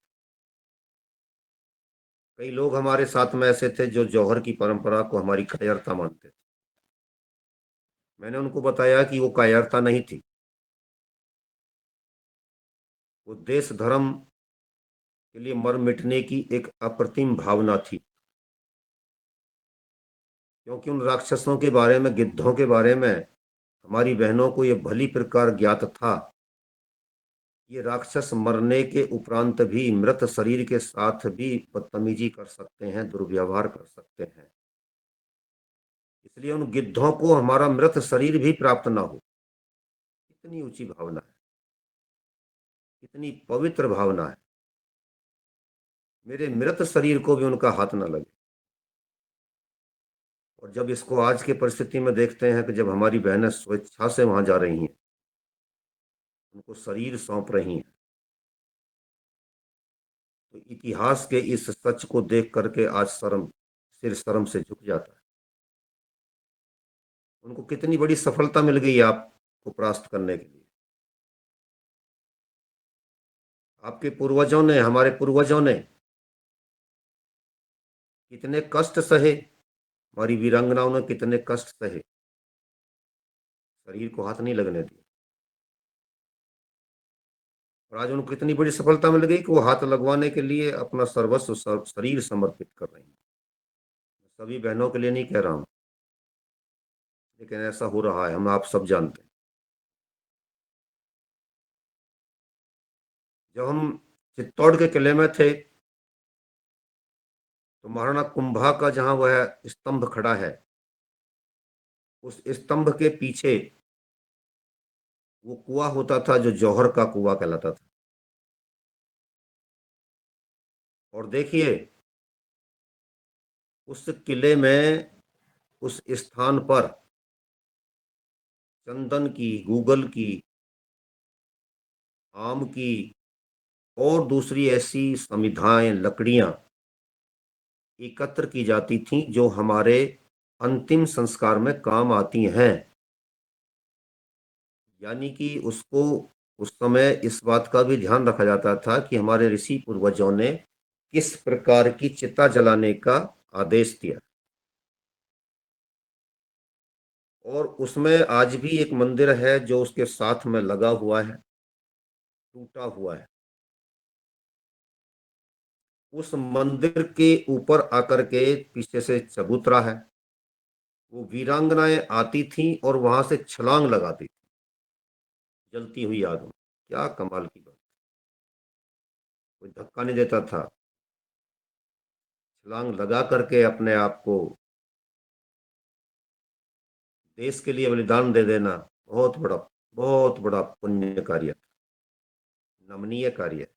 कई लोग हमारे साथ में ऐसे थे जो जौहर की परंपरा को हमारी कायरता मानते थे। मैंने उनको बताया कि वो कायरता नहीं थी, वो देश धर्म के लिए मर मिटने की एक अप्रतिम भावना थी। क्योंकि उन राक्षसों के बारे में, गिद्धों के बारे में हमारी बहनों को यह भली प्रकार ज्ञात था, ये राक्षस मरने के उपरांत भी मृत शरीर के साथ भी बदतमीजी कर सकते हैं, दुर्व्यवहार कर सकते हैं। इसलिए उन गिद्धों को हमारा मृत शरीर भी प्राप्त ना हो। कितनी ऊंची भावना है, कितनी पवित्र भावना है। मेरे मृत शरीर को भी उनका हाथ ना लगे। और जब इसको आज की परिस्थिति में देखते हैं कि जब हमारी बहनें स्वेच्छा से वहां जा रही हैं, उनको शरीर सौंप रही हैं, तो इतिहास के इस सच को देख करके आज सिर शर्म से झुक जाता है। उनको कितनी बड़ी सफलता मिल गई आपको परास्त करने के लिए। आपके पूर्वजों ने, हमारे पूर्वजों ने कितने कष्ट सहे, हमारी वीरांगनाओं ने कितने कष्ट सहे, शरीर को हाथ नहीं लगने दिया। और आज उनको कितनी बड़ी सफलता मिल गई कि वो हाथ लगवाने के लिए अपना सर्वस्व शरीर समर्पित कर रही हैं। सभी बहनों के लिए नहीं कह रहा हूं, लेकिन ऐसा हो रहा है, हम आप सब जानते हैं। जब हम चित्तौड़ के किले में थे तो महाराणा कुंभा का जहां वह स्तंभ खड़ा है, उस स्तंभ के पीछे वो कुआं होता था जो जौहर का कुआं कहलाता था। और देखिए, उस किले में, उस स्थान पर चंदन की, गूगल की, आम की और दूसरी ऐसी समिधाएं, लकड़ियां एकत्र की जाती थीं जो हमारे अंतिम संस्कार में काम आती हैं। यानी कि उसको उस समय इस बात का भी ध्यान रखा जाता था कि हमारे ऋषि पूर्वजों ने किस प्रकार की चिता जलाने का आदेश दिया। और उसमें आज भी एक मंदिर है जो उसके साथ में लगा हुआ है, टूटा हुआ है। उस मंदिर के ऊपर आकर के पीछे से चबूतरा है, वो वीरांगनाएं आती थीं और वहां से छलांग लगाती थी जलती हुई आग में। क्या कमाल की बात, कोई धक्का नहीं देता था, छलांग लगा करके अपने आप को देश के लिए बलिदान दे देना बहुत बड़ा पुण्य कार्य, नमनीय कार्य है।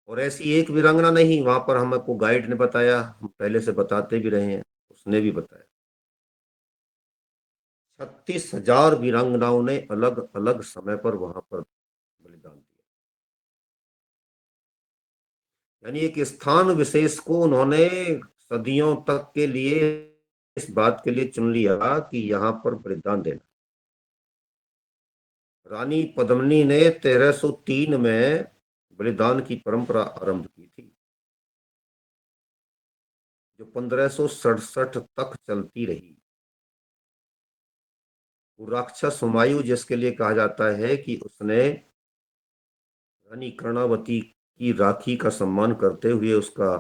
और ऐसी एक वीरांगना नहीं, वहां पर हमको गाइड ने बताया, हम पहले से बताते भी रहे हैं, उसने भी बताया 36,000 वीरांगनाओं ने अलग अलग समय पर वहां पर बलिदान दिया। यानी एक स्थान विशेष को उन्होंने सदियों तक के लिए इस बात के लिए चुन लिया कि यहाँ पर बलिदान देना। रानी पद्मिनी ने 1303 में बलिदान की परंपरा आरंभ की थी, जो 1567 तक चलती रही। वो राक्षस हुमायूं, जिसके लिए कहा जाता है कि उसने रानी कर्णावती की राखी का सम्मान करते हुए उसका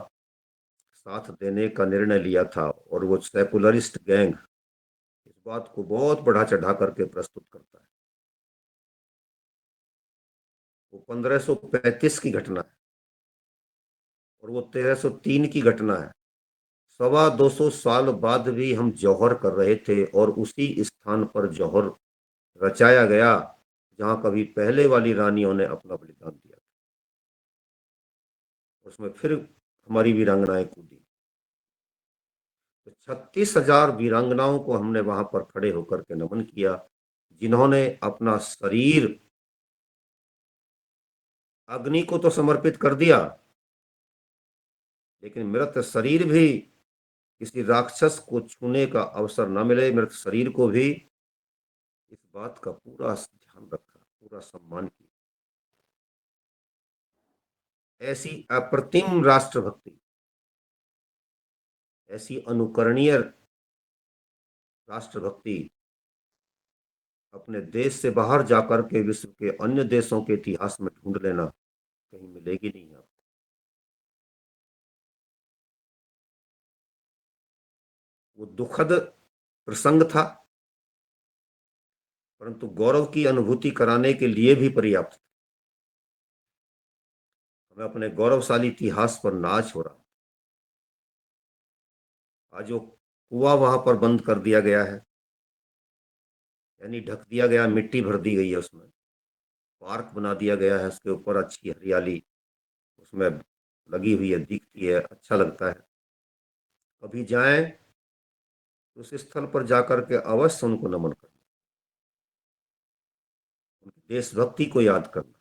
साथ देने का निर्णय लिया था, और वो सेकुलरिस्ट गैंग इस बात को बहुत बढ़ा चढ़ा करके प्रस्तुत करता है। वो 1535 की घटना है और वो 1303 की घटना है। 250 साल बाद भी हम जौहर कर रहे थे, और उसी स्थान पर जौहर रचाया गया जहां कभी पहले वाली रानियों ने अपना बलिदान दिया था। उसमें फिर हमारी वीरांगनाएं कूदी। तो 36,000 वीरांगनाओं को हमने वहां पर खड़े होकर के नमन किया, जिन्होंने अपना शरीर अग्नि को तो समर्पित कर दिया, लेकिन मृत शरीर भी किसी राक्षस को छूने का अवसर न मिले, मृत शरीर को भी इस बात का पूरा ध्यान रखा, पूरा सम्मान किया। ऐसी अप्रतिम राष्ट्रभक्ति, ऐसी अनुकरणीय राष्ट्रभक्ति अपने देश से बाहर जाकर के विश्व के अन्य देशों के इतिहास में ढूंढ लेना, कहीं मिलेगी नहीं आपको। वो दुखद प्रसंग था, परंतु गौरव की अनुभूति कराने के लिए भी पर्याप्त था। हमें अपने गौरवशाली इतिहास पर नाज हो रहा। आज वो कुआं वहां पर बंद कर दिया गया है, यानी ढक दिया गया, मिट्टी भर दी गई है उसमें, पार्क बना दिया गया है, उसके ऊपर अच्छी हरियाली उसमें लगी हुई है, दिखती है, अच्छा लगता है। कभी जाएं तो उस स्थल पर जाकर के अवश्य उनको नमन करना, उनकी देशभक्ति को याद करना,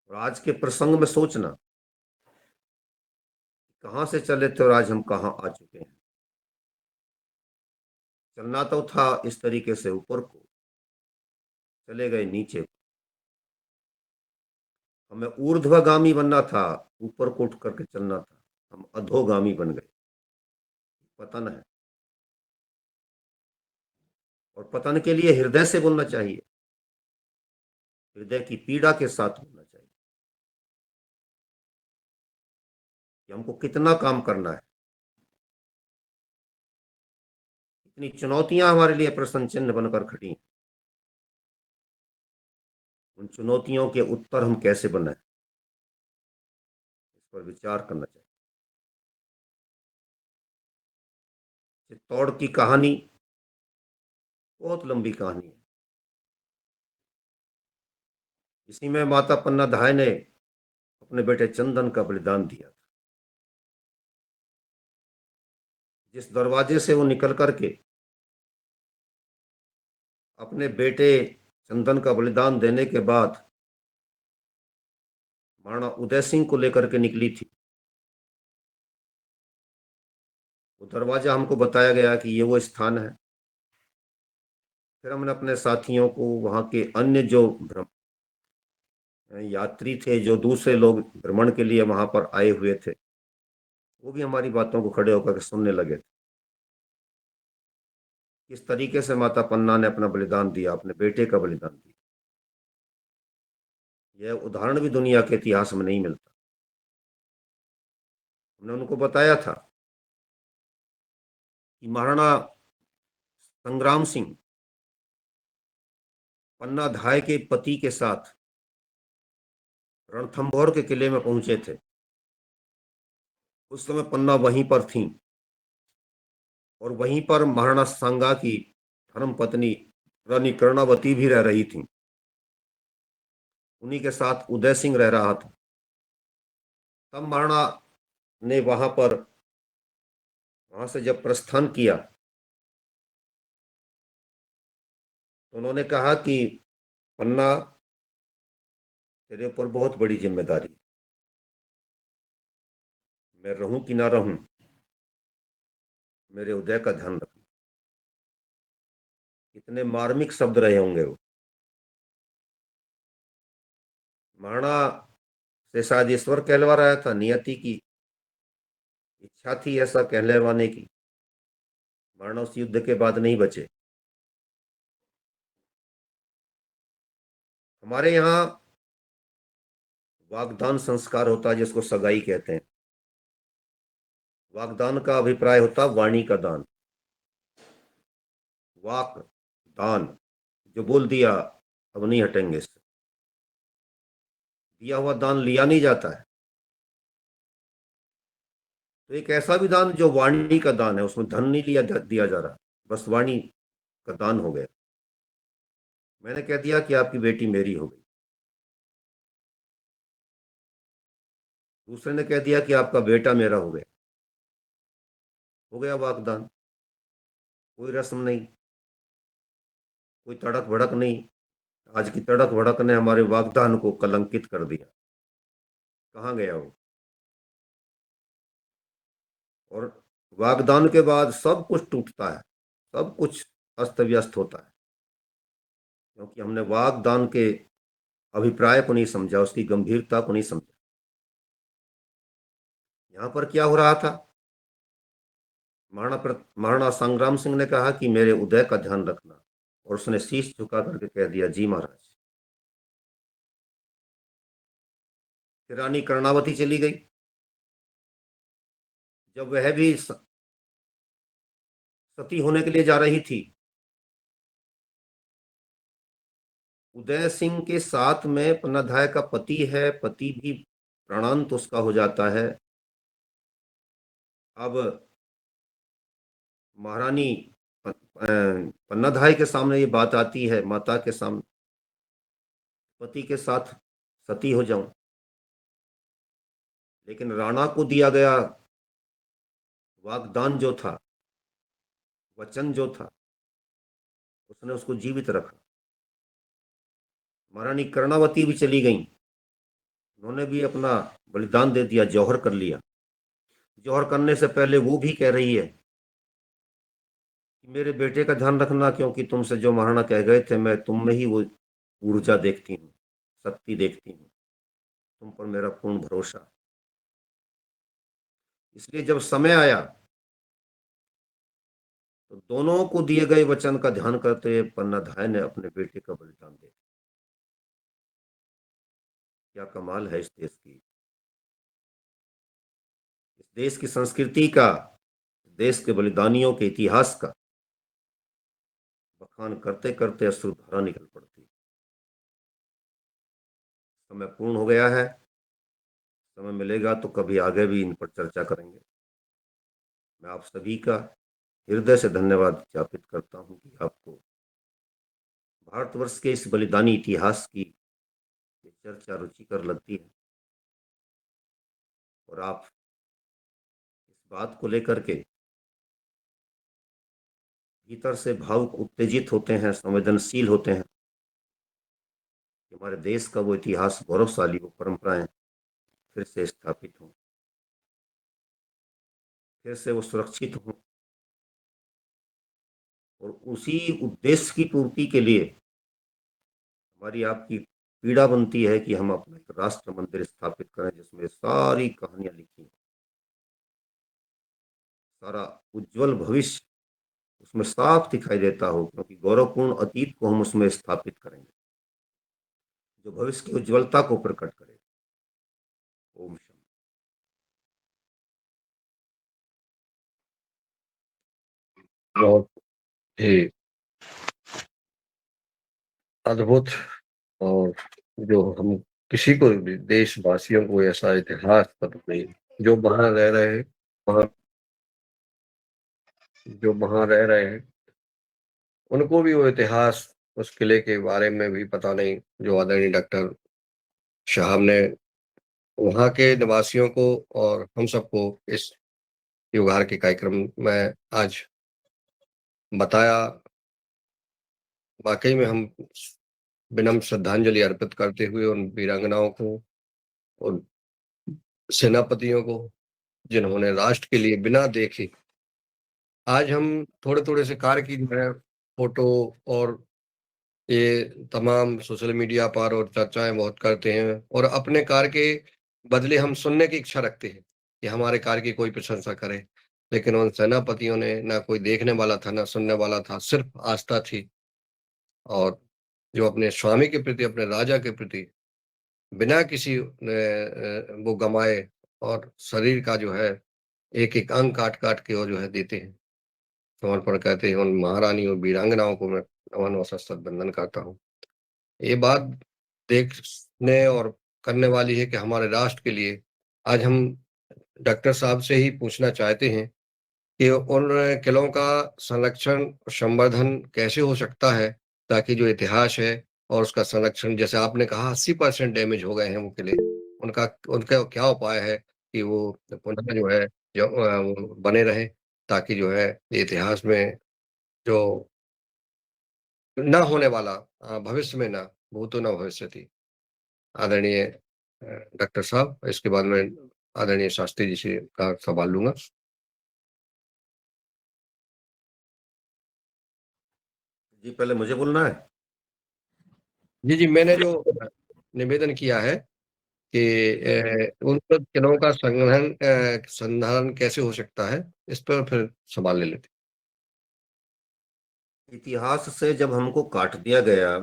और आज के प्रसंग में सोचना कहां से चले थे और आज हम कहां आ चुके हैं। चलना तो था इस तरीके से ऊपर को, चले गए नीचे को। हमें ऊर्ध्वगामी बनना था, ऊपर को उठ करके चलना था, हम अधोगामी बन गए। पतन है, और पतन के लिए हृदय से बोलना चाहिए, हृदय की पीड़ा के साथ बोलना चाहिए कि हमको कितना काम करना है। इतनी चुनौतियां हमारे लिए प्रश्न चिन्ह बनकर खड़ी हैं, उन चुनौतियों के उत्तर हम कैसे बनाएं, इस पर विचार करना चाहिए। चित्तौड़ की कहानी बहुत लंबी कहानी है। इसी में माता पन्ना धाय ने अपने बेटे चंदन का बलिदान दिया था। जिस दरवाजे से वो निकल करके अपने बेटे चंदन का बलिदान देने के बाद महाराणा उदय सिंह को लेकर के निकली थी, वो दरवाजा हमको बताया गया कि ये वो स्थान है फिर हमने अपने साथियों को, वहाँ के अन्य जो यात्री थे, जो दूसरे लोग भ्रमण के लिए वहाँ पर आए हुए थे, वो भी हमारी बातों को खड़े होकर के सुनने लगे थे। किस तरीके से माता पन्ना ने अपना बलिदान दिया, अपने बेटे का बलिदान दिया। यह उदाहरण भी दुनिया के इतिहास में नहीं मिलता। हमने उनको बताया था कि महाराणा संग्राम सिंह पन्ना धाय के पति के साथ रणथंभौर के किले में पहुंचे थे। उस समय पन्ना वहीं पर थी और वहीं पर महाराणा सांगा की धर्म पत्नी रानी कर्णावती भी रह रही थी। उन्हीं के साथ उदय सिंह रह रहा था। तब महाराणा ने वहां से जब प्रस्थान किया तो उन्होंने कहा कि पन्ना, तेरे ऊपर बहुत बड़ी जिम्मेदारी है, मैं रहूं कि ना रहूं, मेरे उदय का ध्यान रखना। कितने मार्मिक शब्द रहे होंगे वो। महाराणा से शायद ईश्वर कहलवा रहा था, नियति की इच्छा थी ऐसा कहलवाने की। महाराणा उस युद्ध के बाद नहीं बचे। हमारे यहाँ वागदान संस्कार होता है, जिसको सगाई कहते हैं। वागदान का अभिप्राय होता है वाणी का दान। वाक दान, जो बोल दिया अब नहीं हटेंगे इससे। दिया हुआ दान लिया नहीं जाता है। तो एक ऐसा भी दान जो वाणी का दान है, उसमें धन नहीं दिया जा रहा, बस वाणी का दान हो गया। मैंने कह दिया कि आपकी बेटी मेरी हो गई। दूसरे ने कह दिया कि आपका बेटा मेरा हो गया वागदान। कोई रस्म नहीं, कोई तड़क भड़क नहीं। आज की तड़क भड़क ने हमारे वागदान को कलंकित कर दिया। कहाँ गया वो? और वागदान के बाद सब कुछ टूटता है, सब कुछ अस्त व्यस्त होता है, क्योंकि हमने वागदान के अभिप्राय को नहीं समझा, उसकी गंभीरता को नहीं समझा। यहां पर क्या हो रहा था? महाराणा संग्राम सिंह ने कहा कि मेरे उदय का ध्यान रखना, और उसने शीश झुका करके कह दिया, जी महाराज। फिर रानी कर्णावती चली गई। जब वह भी सती होने के लिए जा रही थी, उदय सिंह के साथ में पन्नाधाय का पति है, पति भी प्राणांत उसका हो जाता है। अब महारानी पन्नाधाय के सामने ये बात आती है, माता के सामने, पति के साथ सती हो जाऊं। लेकिन राणा को दिया गया वागदान जो था, वचन जो था, उसने उसको जीवित रखा। महारानी कर्णावती भी चली गई, उन्होंने भी अपना बलिदान दे दिया, जौहर कर लिया। जौहर करने से पहले वो भी कह रही है कि मेरे बेटे का ध्यान रखना, क्योंकि तुमसे जो महाराणा कह गए थे, मैं तुम में ही वो ऊर्जा देखती हूँ, शक्ति देखती हूँ, तुम पर मेरा पूर्ण भरोसा। इसलिए जब समय आया तो दोनों को दिए गए वचन का ध्यान करते हुए पन्नाधाय ने अपने बेटे का बलिदान दे दिया। क्या कमाल है इस देश की, इस देश की संस्कृति का, देश के बलिदानियों के इतिहास का बखान करते करते अश्रुधारा निकल पड़ती। समय पूर्ण हो गया है। समय मिलेगा तो कभी आगे भी इन पर चर्चा करेंगे। मैं आप सभी का हृदय से धन्यवाद ज्ञापित करता हूं कि आपको भारतवर्ष के इस बलिदानी इतिहास की ये चर्चा रुचिकर लगती है, और आप इस बात को लेकर के भीतर से भावुक उत्तेजित होते हैं, संवेदनशील होते हैं कि हमारे देश का वो इतिहास गौरवशाली, वो परंपराएं फिर से स्थापित हों, फिर से वो सुरक्षित हों, और उसी उद्देश्य की पूर्ति के लिए हमारी आपकी पीड़ा बनती है कि हम अपना एक राष्ट्र मंदिर स्थापित करें जिसमें सारी कहानियां लिखी हैं, सारा उज्जवल भविष्य उसमें साफ दिखाई देता हो, क्योंकि गौरवपूर्ण अतीत को हम उसमें स्थापित करेंगे जो भविष्य की उज्जवलता को प्रकट करे। ओम शांति। बहुत ही अद्भुत। और जो हम किसी को भी देशवासियों को ऐसा इतिहास पता नहीं, जो वहां रह रहे हैं, वहां जो वहां रह रहे हैं उनको भी वो इतिहास उस किले के बारे में भी पता नहीं, जो आदरणीय डॉक्टर साहब ने वहाँ के निवासियों को और हम सबको इस त्योहार के कार्यक्रम में आज बताया। वाकई में हम विनम्र श्रद्धांजलि अर्पित करते हुए उन वीरांगनाओं को, उन सेनापतियों को जिन्होंने राष्ट्र के लिए बिना देखे, आज हम थोड़े थोड़े से कार्य की जो है फोटो और ये तमाम सोशल मीडिया पर और चर्चाएं बहुत करते हैं, और अपने कार्य के बदले हम सुनने की इच्छा रखते हैं कि हमारे कार्य की कोई प्रशंसा करे। लेकिन उन सेनापतियों ने ना कोई देखने वाला था ना सुनने वाला था, सिर्फ आस्था थी। और जो अपने स्वामी के प्रति, अपने राजा के प्रति बिना किसी वो गमाए और शरीर का जो है एक एक अंग काट काट के वो जो है देते हैं, समर्पण करते हैं, उन महारानी और वीरांगनाओं को मैं नमन और सशस्त्र वंदन करता हूँ। ये बात देखने और करने वाली है कि हमारे राष्ट्र के लिए आज हम डॉक्टर साहब से ही पूछना चाहते हैं कि उन किलों का संरक्षण और संवर्धन कैसे हो सकता है, ताकि जो इतिहास है और उसका संरक्षण, जैसे आपने कहा 80% डैमेज हो गए हैं वो किले, उनका उनका क्या उपाय है कि वो पुनः जो है वो बने रहे, ताकि जो है ये इतिहास में जो ना होने वाला भविष्य में ना भूतो न भविष्यति। आदरणीय डॉक्टर साहब, इसके बाद मैं आदरणीय शास्त्री जी से का सवाल लूंगा। जी पहले मुझे बोलना है। जी जी, मैंने जो निवेदन किया है कि उन सब किलों का संधारण कैसे हो सकता है, इस पर फिर सवाल ले लेते इतिहास से जब हमको काट दिया गया,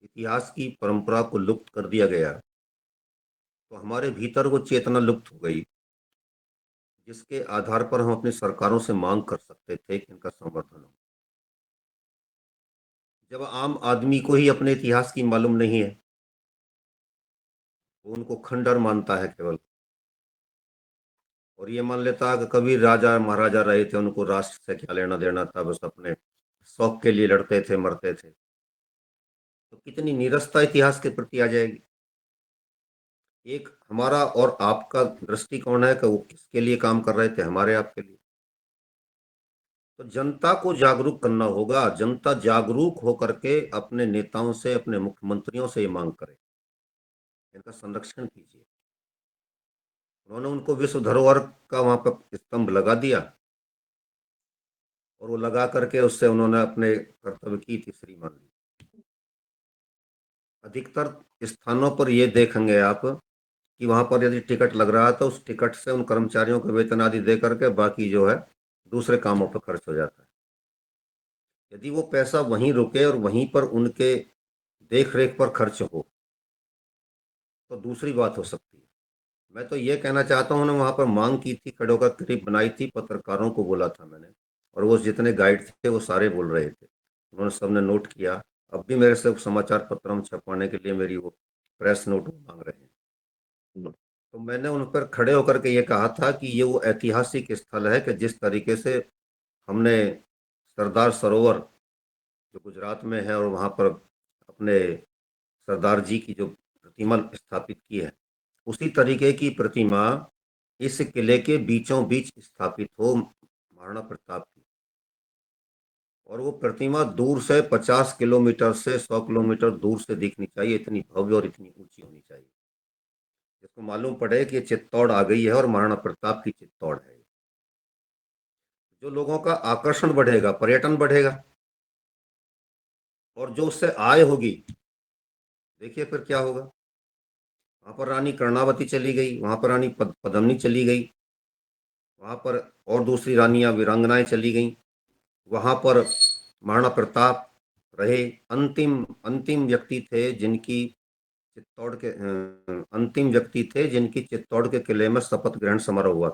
इतिहास की परंपरा को लुप्त कर दिया गया, तो हमारे भीतर वो चेतना लुप्त हो गई जिसके आधार पर हम अपनी सरकारों से मांग कर सकते थे कि इनका संवर्धन हो। जब आम आदमी को ही अपने इतिहास की मालूम नहीं है, वो उनको खंडहर मानता है केवल, और ये मान लेता है कि कभी राजा महाराजा रहे थे, उनको राष्ट्र से क्या लेना देना था, बस अपने शौक के लिए लड़ते थे मरते थे। तो कितनी निरस्ता इतिहास के प्रति आ जाएगी। एक हमारा और आपका दृष्टिकोण है कि वो किसके लिए काम कर रहे थे, हमारे आपके लिए। तो जनता को जागरूक करना होगा। जनता जागरूक होकर के अपने नेताओं से, अपने मुख्यमंत्रियों से ये मांग करे, इनका संरक्षण कीजिए। उन्होंने उनको विश्व धरोहर का वहां पर स्तंभ लगा दिया, और वो लगा करके उससे उन्होंने अपने कर्तव्य की तीसरी मान ली। अधिकतर स्थानों पर ये देखेंगे आप कि वहां पर यदि टिकट लग रहा है तो उस टिकट से उन कर्मचारियों को वेतन आदि दे करके बाकी जो है दूसरे कामों पर खर्च हो जाता है। यदि वो पैसा वहीं रुके और वहीं पर उनके देख रेख पर खर्च हो तो दूसरी बात हो सकती है। मैं तो ये कहना चाहता हूँ ना, वहां पर मांग की थी, खड़े होकर क्लिप बनाई थी, पत्रकारों को बोला था मैंने, और वो जितने गाइड थे वो सारे बोल रहे थे, उन्होंने सबने नोट किया। अब भी मेरे से समाचार पत्रों में छपवाने के लिए मेरी वो प्रेस नोट मांग रहे हैं। हैं। तो मैंने उन पर खड़े होकर के ये कहा था कि ये वो ऐतिहासिक स्थल है कि जिस तरीके से हमने सरदार सरोवर जो गुजरात में है और वहाँ पर अपने सरदार जी की जो प्रतिमा स्थापित की है, उसी तरीके की प्रतिमा इस किले के बीचों बीच स्थापित हो, महाराणा प्रताप की। और वो प्रतिमा दूर से 50 किलोमीटर से 100 किलोमीटर दूर से दिखनी चाहिए, इतनी भव्य और इतनी ऊंची होनी चाहिए, जिसको मालूम पड़े कि ये चित्तौड़ आ गई है और महाराणा प्रताप की चित्तौड़ है। जो लोगों का आकर्षण बढ़ेगा, पर्यटन बढ़ेगा, और जो उससे आय होगी, देखिए फिर क्या होगा। वहां पर रानी कर्णावती चली गई, वहां पर रानी पद्मिनी चली गई, वहां पर और दूसरी रानियां वीरांगनाएं चली गई, वहां पर महाराणा प्रताप रहे। अंतिम अंतिम व्यक्ति थे जिनकी अंतिम व्यक्ति थे जिनकी चित्तौड़ के किले में शपथ ग्रहण समारोह हुआ,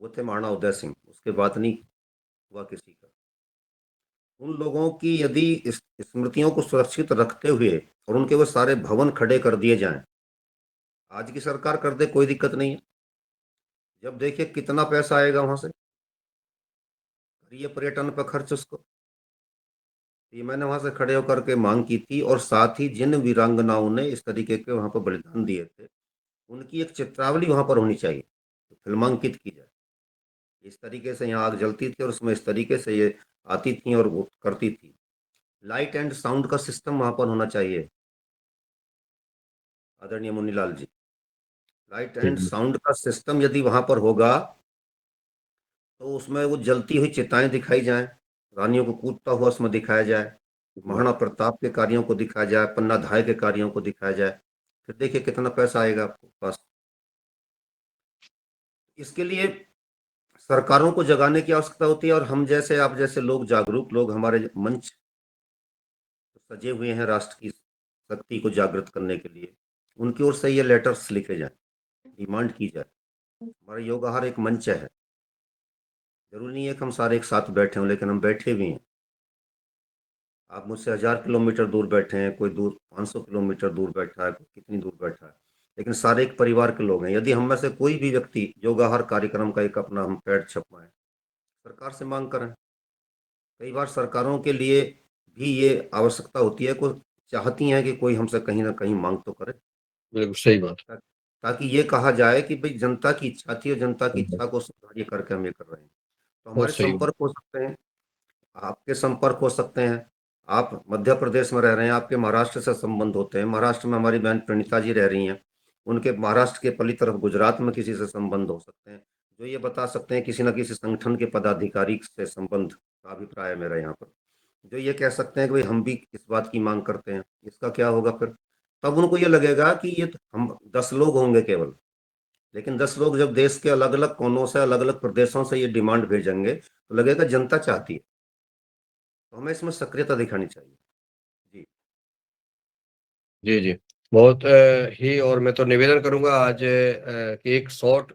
वो थे महाराणा उदय सिंह। उसके बाद नहीं हुआ किसी का। उन लोगों की यदि इस स्मृतियों को सुरक्षित रखते हुए और उनके वो सारे भवन खड़े कर दिए जाएं, आज की सरकार कर दे, कोई दिक्कत नहीं है। जब देखिए कितना पैसा आएगा वहां से, ये पर्यटन पर खर्च उसको। ये मैंने वहां से खड़े होकर के मांग की थी, और साथ ही जिन वीरांगनाओं ने इस तरीके के वहां पर बलिदान दिए थे, उनकी एक चित्रावली वहां पर होनी चाहिए, तो फिल्मांकित की जाए। इस तरीके से यहाँ आग जलती थी और उसमें इस तरीके से ये आती थी और वो करती थी। लाइट एंड साउंड का सिस्टम वहां पर होना चाहिए आदरणीय मुन्नीलाल जी। लाइट एंड साउंड का सिस्टम यदि वहां पर होगा तो उसमें वो जलती हुई चिताएं दिखाई जाएं, रानियों को कूदता हुआ उसमें दिखाया जाए, महाराणा प्रताप के कार्यों को दिखाया जाए, पन्ना धाय के कार्यों को दिखाया जाए। फिर देखिए कितना पैसा आएगा आपको पास। इसके लिए सरकारों को जगाने की आवश्यकता होती है, और हम जैसे आप जैसे लोग, जागरूक लोग, हमारे मंच सजे हुए हैं राष्ट्र की शक्ति को जागृत करने के लिए, उनकी ओर से ये लेटर्स लिखे जाए, डिमांड की जाए। हमारा योगाहार एक मंच है, जरूरी नहीं है कि हम सारे एक साथ बैठे हों, लेकिन हम बैठे भी हैं। आप मुझसे 1000 किलोमीटर दूर बैठे हैं, कोई दूर 500 किलोमीटर दूर बैठा है, कोई कितनी दूर बैठा है, लेकिन सारे एक परिवार के लोग हैं। यदि हम में से कोई भी व्यक्ति योगाहार कार्यक्रम का एक अपना हम पैड छपवाएं, सरकार से मांग करें। कई बार सरकारों के लिए भी ये आवश्यकता होती है, को चाहती हैं कि कोई हमसे कहीं ना कहीं मांग तो करे, बिल्कुल सही बात। ताकि ये कहा जाए कि भाई जनता की इच्छा थी और जनता की इच्छा को सुधार करके हम ये कर रहे हैं। तो बहुत हमारे सही बात। संपर्क हो सकते हैं, आपके संपर्क हो सकते हैं। आप मध्य प्रदेश में रह रहे हैं, आपके महाराष्ट्र से संबंध होते हैं, महाराष्ट्र में हमारी बहन प्रणीता जी रह रही हैं, उनके महाराष्ट्र के पली तरफ गुजरात में किसी से संबंध हो सकते हैं, जो ये बता सकते हैं किसी न किसी संगठन के पदाधिकारी से संबंध का अभिप्राय है मेरा यहाँ पर, जो ये कह सकते हैं कि भाई हम भी इस बात की मांग करते हैं। इसका क्या होगा फिर? तब उनको ये लगेगा कि ये तो हम 10 लोग होंगे केवल, लेकिन 10 लोग जब देश के अलग अलग कोनों से, अलग अलग प्रदेशों से ये डिमांड भेजेंगे तो लगेगा जनता चाहती है। तो हमें इसमें सक्रियता दिखानी चाहिए। जी जी जी, बहुत ही। और मैं तो निवेदन करूंगा आज कि एक शॉर्ट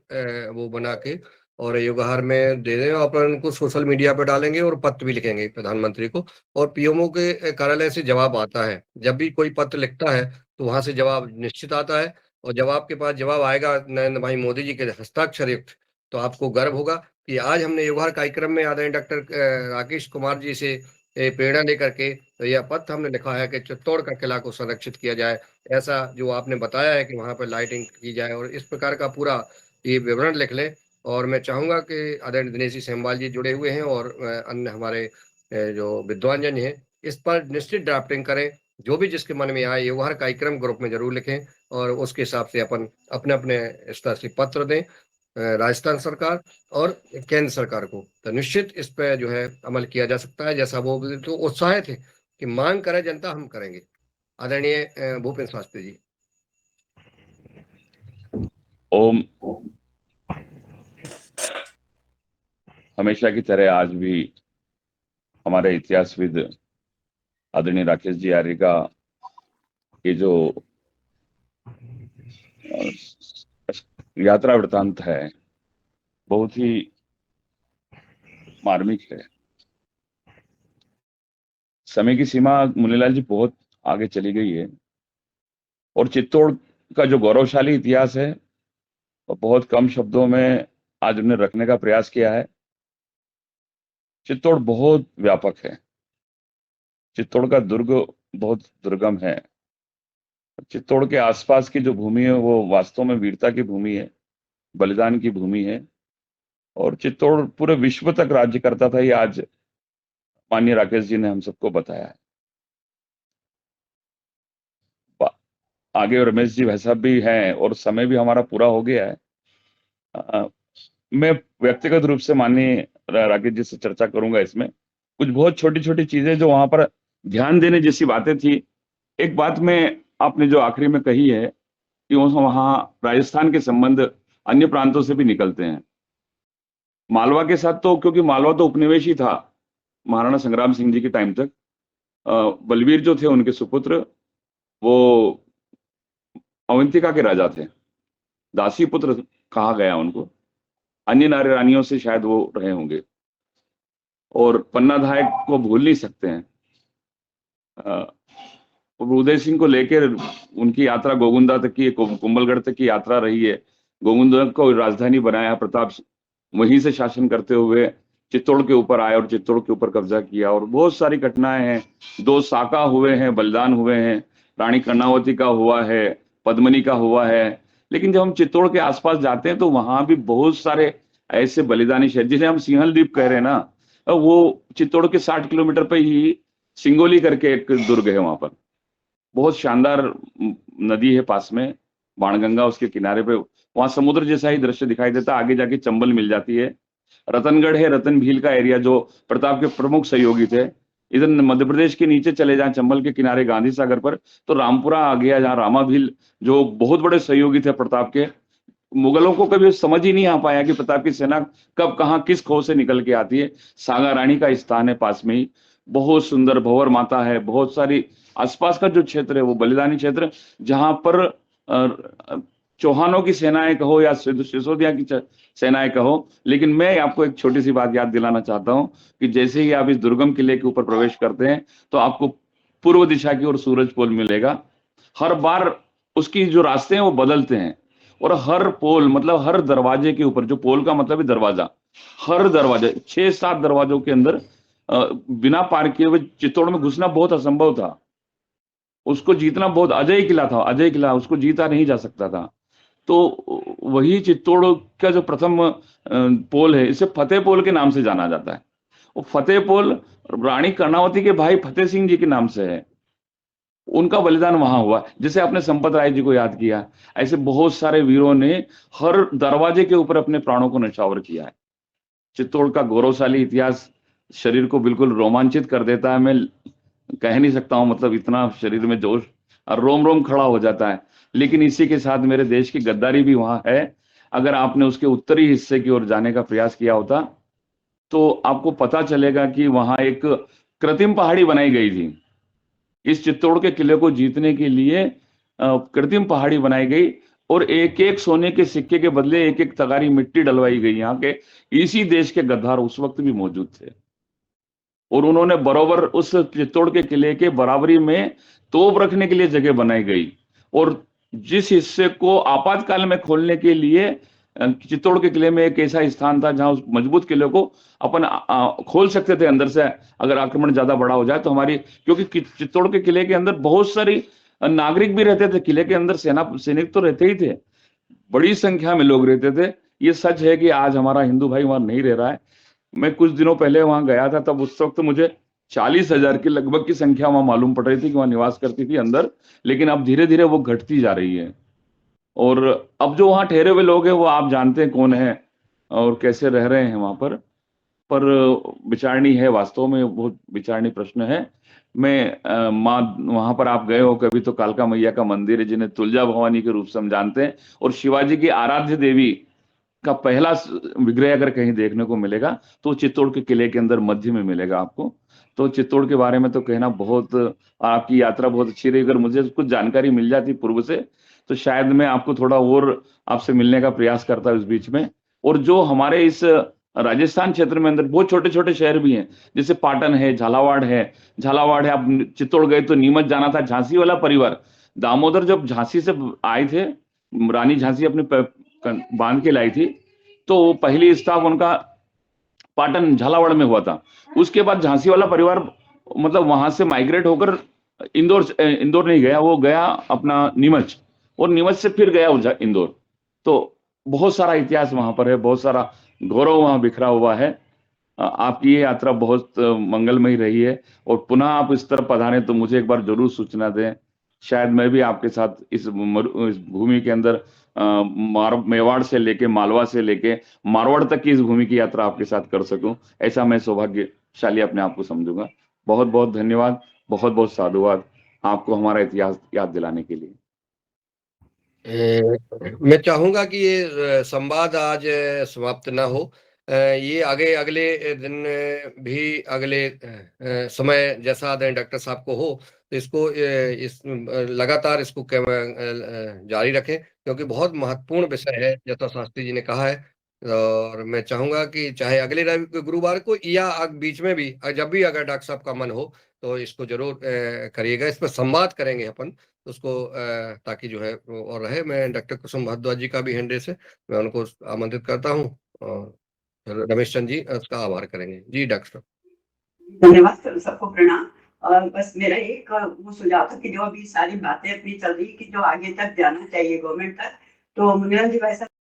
वो बना के और योगाहार में दे दें, अपन उनको सोशल मीडिया पर डालेंगे और पत्र भी लिखेंगे प्रधानमंत्री को। और पीएमओ के कार्यालय से जवाब आता है, जब भी कोई पत्र लिखता है तो वहां से जवाब निश्चित आता है, और जवाब के पास जवाब आएगा नरेंद्र भाई मोदी जी के हस्ताक्षर युक्त, तो आपको गर्व होगा कि आज हमने योगाहार कार्यक्रम में आदरणीय डॉक्टर राकेश कुमार जी से प्रेरणा लेकर के तो यह पत्र हमने लिखा है कि चित्तौड़ का किला को संरक्षित किया जाए, ऐसा जो आपने बताया है कि वहां पर लाइटिंग की जाए, और इस प्रकार का पूरा ये विवरण लिख ले। और मैं चाहूंगा कि आदरणीय दिनेश जी सेमवाल जी जुड़े हुए हैं और अन्य हमारे जो विद्वान जन हैं, इस पर निश्चित ड्राफ्टिंग करें, जो भी जिसके मन में आए योगाहार कार्यक्रम ग्रुप में जरूर लिखें, और उसके हिसाब से अपन अपने अपने स्तर से पत्र दें राजस्थान सरकार और केंद्र सरकार को, तो निश्चित इस पे जो है अमल किया जा सकता है। जैसा वो तो उत्साहित थे कि मांग करे जनता, हम करेंगे। आदरणीय भूपेंद्र शास्त्री जी। ओम। हमेशा की तरह आज भी हमारे इतिहासविद आदरणीय राकेश जी आर्य का ये जो यात्रा वृतांत है बहुत ही मार्मिक है। समय की सीमा मुन्नीलाल जी बहुत आगे चली गई है, और चित्तौड़ का जो गौरवशाली इतिहास है वो बहुत कम शब्दों में आज उन्हें रखने का प्रयास किया है। चित्तौड़ बहुत व्यापक है, चित्तौड़ का दुर्ग बहुत दुर्गम है, चित्तौड़ के आसपास की जो भूमि है वो वास्तव में वीरता की भूमि है, बलिदान की भूमि है, और चित्तौड़ पूरे विश्व तक राज्य करता था, ये आज माननीय राकेश जी ने हम सबको बताया है। आगे रमेश जी भाई साहब भी हैं और समय भी हमारा पूरा हो गया है। मैं व्यक्तिगत रूप से माननीय राकेश जी से चर्चा करूंगा इसमें। कुछ बहुत छोटी छोटी चीजें जो वहां पर ध्यान देने जैसी बातें थी। एक बात में आपने जो आखिरी में कही है कि वहाँ राजस्थान के संबंध अन्य प्रांतों से भी निकलते हैं। मालवा के साथ तो, क्योंकि मालवा तो उपनिवेश ही था महाराणा संग्राम सिंह जी के टाइम तक। बलवीर जो थे उनके सुपुत्र, वो अवंतिका के राजा थे, दासी पुत्र कहा गया उनको। अन्य नारी रानियों से शायद वो रहे होंगे, और पन्ना धायक को भूल नहीं सकते हैं। उदय सिंह को लेकर उनकी यात्रा गोगुंदा तक की, कुंभलगढ़ तक की यात्रा रही है। गोगुंदा को राजधानी बनाया प्रताप, वहीं से शासन करते हुए चित्तौड़ के ऊपर आए और चित्तौड़ के ऊपर कब्जा किया। और बहुत सारी घटनाएं हैं, 2 साका हुए हैं, बलिदान हुए हैं, रानी कर्णावती का हुआ है, पद्मनी का हुआ है। लेकिन जब हम चित्तौड़ के आसपास जाते हैं तो वहां भी बहुत सारे ऐसे बलिदानी शहर, जिन्हें हम सिंहल द्वीप कह रहे हैं ना, वो चित्तौड़ के 60 किलोमीटर पे ही सिंगोली करके एक दुर्ग है। वहां पर बहुत शानदार नदी है पास में, बाणगंगा उसके किनारे पे, वहां समुद्र जैसा ही दृश्य दिखाई देता। आगे जाके चंबल मिल जाती है। रतनगढ़ है, रतन भील का एरिया, जो प्रताप के प्रमुख सहयोगी थे। इधर मध्य प्रदेश के नीचे चले जाएं चंबल के किनारे गांधी सागर पर, तो रामपुरा आ गया, जहाँ रामा भील जो बहुत बड़े सहयोगी थे प्रताप के। मुगलों को कभी समझ ही नहीं आ पाया कि प्रताप की सेना कब कहाँ किस खो से निकल के आती है। सागा रानी का स्थान है पास में ही, बहुत सुंदर भंवर माता है। बहुत सारी आसपास का जो क्षेत्र है वो बलिदानी क्षेत्र, जहां पर चौहानों की सेनाएं कहो या सिसोदिया की सेनाएं कहो। लेकिन मैं आपको एक छोटी सी बात याद दिलाना चाहता हूं कि जैसे ही आप इस दुर्गम किले के ऊपर प्रवेश करते हैं तो आपको पूर्व दिशा की ओर सूरज पोल मिलेगा। हर बार उसकी जो रास्ते हैं वो बदलते हैं, और हर पोल मतलब हर दरवाजे के ऊपर, जो पोल का मतलब है दरवाजा, हर दरवाजे 6-7 दरवाजों के अंदर बिना पार किए हुए चित्तौड़ में घुसना बहुत असंभव था। उसको जीतना बहुत, अजय किला था, अजय किला, उसको जीता नहीं जा सकता था। तो वही चित्तौड़ का जो प्रथम पोल है, इसे फतेह पोल के नाम से जाना जाता है। वो फतेह पोल रानी कर्णावती के भाई फतेह सिंह जी के नाम से है, उनका बलिदान वहां हुआ। जैसे आपने संपत राय जी को याद किया, ऐसे बहुत सारे वीरों ने हर दरवाजे के ऊपर अपने प्राणों को न्यौछावर किया है। चित्तौड़ का गौरवशाली इतिहास शरीर को बिल्कुल रोमांचित कर देता है। मैं कह नहीं सकता हूं, मतलब इतना शरीर में जोश और रोम रोम खड़ा हो जाता है। लेकिन इसी के साथ मेरे देश की गद्दारी भी वहां है। अगर आपने उसके उत्तरी हिस्से की ओर जाने का प्रयास किया होता तो आपको पता चलेगा कि वहां एक कृत्रिम पहाड़ी बनाई गई थी। इस चित्तौड़ के किले को जीतने के लिए कृत्रिम पहाड़ी बनाई गई, और एक एक सोने के सिक्के के बदले एक एक तगारी मिट्टी डलवाई गई। यहाँ के इसी देश के गद्दार उस वक्त भी मौजूद थे, और उन्होंने बराबर उस चित्तौड़ के किले के बराबरी में तोप रखने के लिए जगह बनाई गई। और जिस हिस्से को आपातकाल में खोलने के लिए चित्तौड़ के किले में एक ऐसा स्थान था जहां उस मजबूत किले को अपन खोल सकते थे अंदर से, अगर आक्रमण ज्यादा बड़ा हो जाए तो हमारी, क्योंकि चित्तौड़ के किले के अंदर बहुत सारी नागरिक भी रहते थे। किले के अंदर सैनिक तो रहते ही थे, बड़ी संख्या में लोग रहते थे। ये सच है कि आज हमारा हिंदू भाई वहां नहीं रह रहा है। मैं कुछ दिनों पहले वहां गया था, तब उस वक्त मुझे 40,000 के लगभग की संख्या वहां मालूम पड़ रही थी कि वहां निवास करती थी अंदर। लेकिन अब धीरे धीरे वो घटती जा रही है। और अब जो वहां ठहरे हुए लोग हैं वो आप जानते हैं कौन है और कैसे रह रहे हैं वहां पर विचारणी है, वास्तव में बहुत विचारणी प्रश्न है। मैं माँ, वहां पर आप गए हो कभी तो कालका मैया का मंदिर है, जिन्हें तुलजा भवानी के रूप से हम जानते हैं, और शिवाजी की आराध्य देवी का पहला विग्रह अगर कहीं देखने को मिलेगा तो चित्तौड़ के किले के अंदर मध्य में मिलेगा आपको। तो चित्तौड़ के बारे में तो कहना बहुत, आपकी यात्रा बहुत अच्छी रही। अगर मुझे कुछ जानकारी मिल जाती पूर्व से तो शायद मैं आपको थोड़ा और आपसे मिलने का प्रयास करता इस बीच में। और जो हमारे इस राजस्थान क्षेत्र में अंदर बहुत छोटे छोटे शहर भी हैं, जैसे पाटन है, झालावाड़ है। आप चित्तौड़ गए तो नीमच जाना था। झांसी वाला परिवार, दामोदर जब झांसी से आए थे, रानी झांसी अपने बांध के लाई थी, तो पहली स्टॉप उनका पाटन झालावाड़ में हुआ था। उसके बाद झांसी वाला परिवार मतलब वहां से माइग्रेट होकर इंदौर नहीं गया, वो गया अपना नीमच, और नीमच से फिर गया इंदौर। तो बहुत सारा इतिहास वहां पर है, बहुत सारा गौरव वहां बिखरा हुआ है। आपकी ये यात्रा बहुत मंगलमयी रही है, और पुनः आप इस तरफ पधारें तो मुझे एक बार जरूर सूचना दें। शायद मैं भी आपके साथ इस भूमि के अंदर मेवाड़ से लेके मालवा से लेके मारवाड़ तक की इस भूमि की यात्रा आपके साथ कर सकूं, ऐसा मैं सौभाग्यशाली अपने आप को समझूंगा। बहुत बहुत धन्यवाद, बहुत बहुत साधुवाद आपको हमारा इतिहास याद दिलाने के लिए। मैं चाहूंगा कि ये संवाद आज समाप्त ना हो। ये आगे अगले दिन भी अगले समय जैसा आदरणीय डॉक्टर साहब को हो, तो इसको लगातार इसको जारी रखें, क्योंकि बहुत महत्वपूर्ण विषय है जैसा शास्त्री जी ने कहा है। और मैं चाहूंगा कि चाहे अगले गुरुवार को या बीच में भी जब भी अगर डॉक्टर साहब का मन हो तो इसको जरूर करिएगा। इस पर संवाद करेंगे अपन उसको, ताकि जो है वो और रहे। मैं डॉक्टर कुसुम भारद्वाज जी का भी हैंडे से मैं उनको आमंत्रित करता हूँ, और रमेश चंद जी उसका आभार करेंगे। जी डॉक्टर साहब। धन्यवाद, सबको प्रणाम। और बस मेरा एक वो सुझाव था कि जो अभी सारी बातें अपनी चल रही कि जो आगे तक जाना चाहिए गवर्नमेंट तक, तो मुनिलाल जी वैसा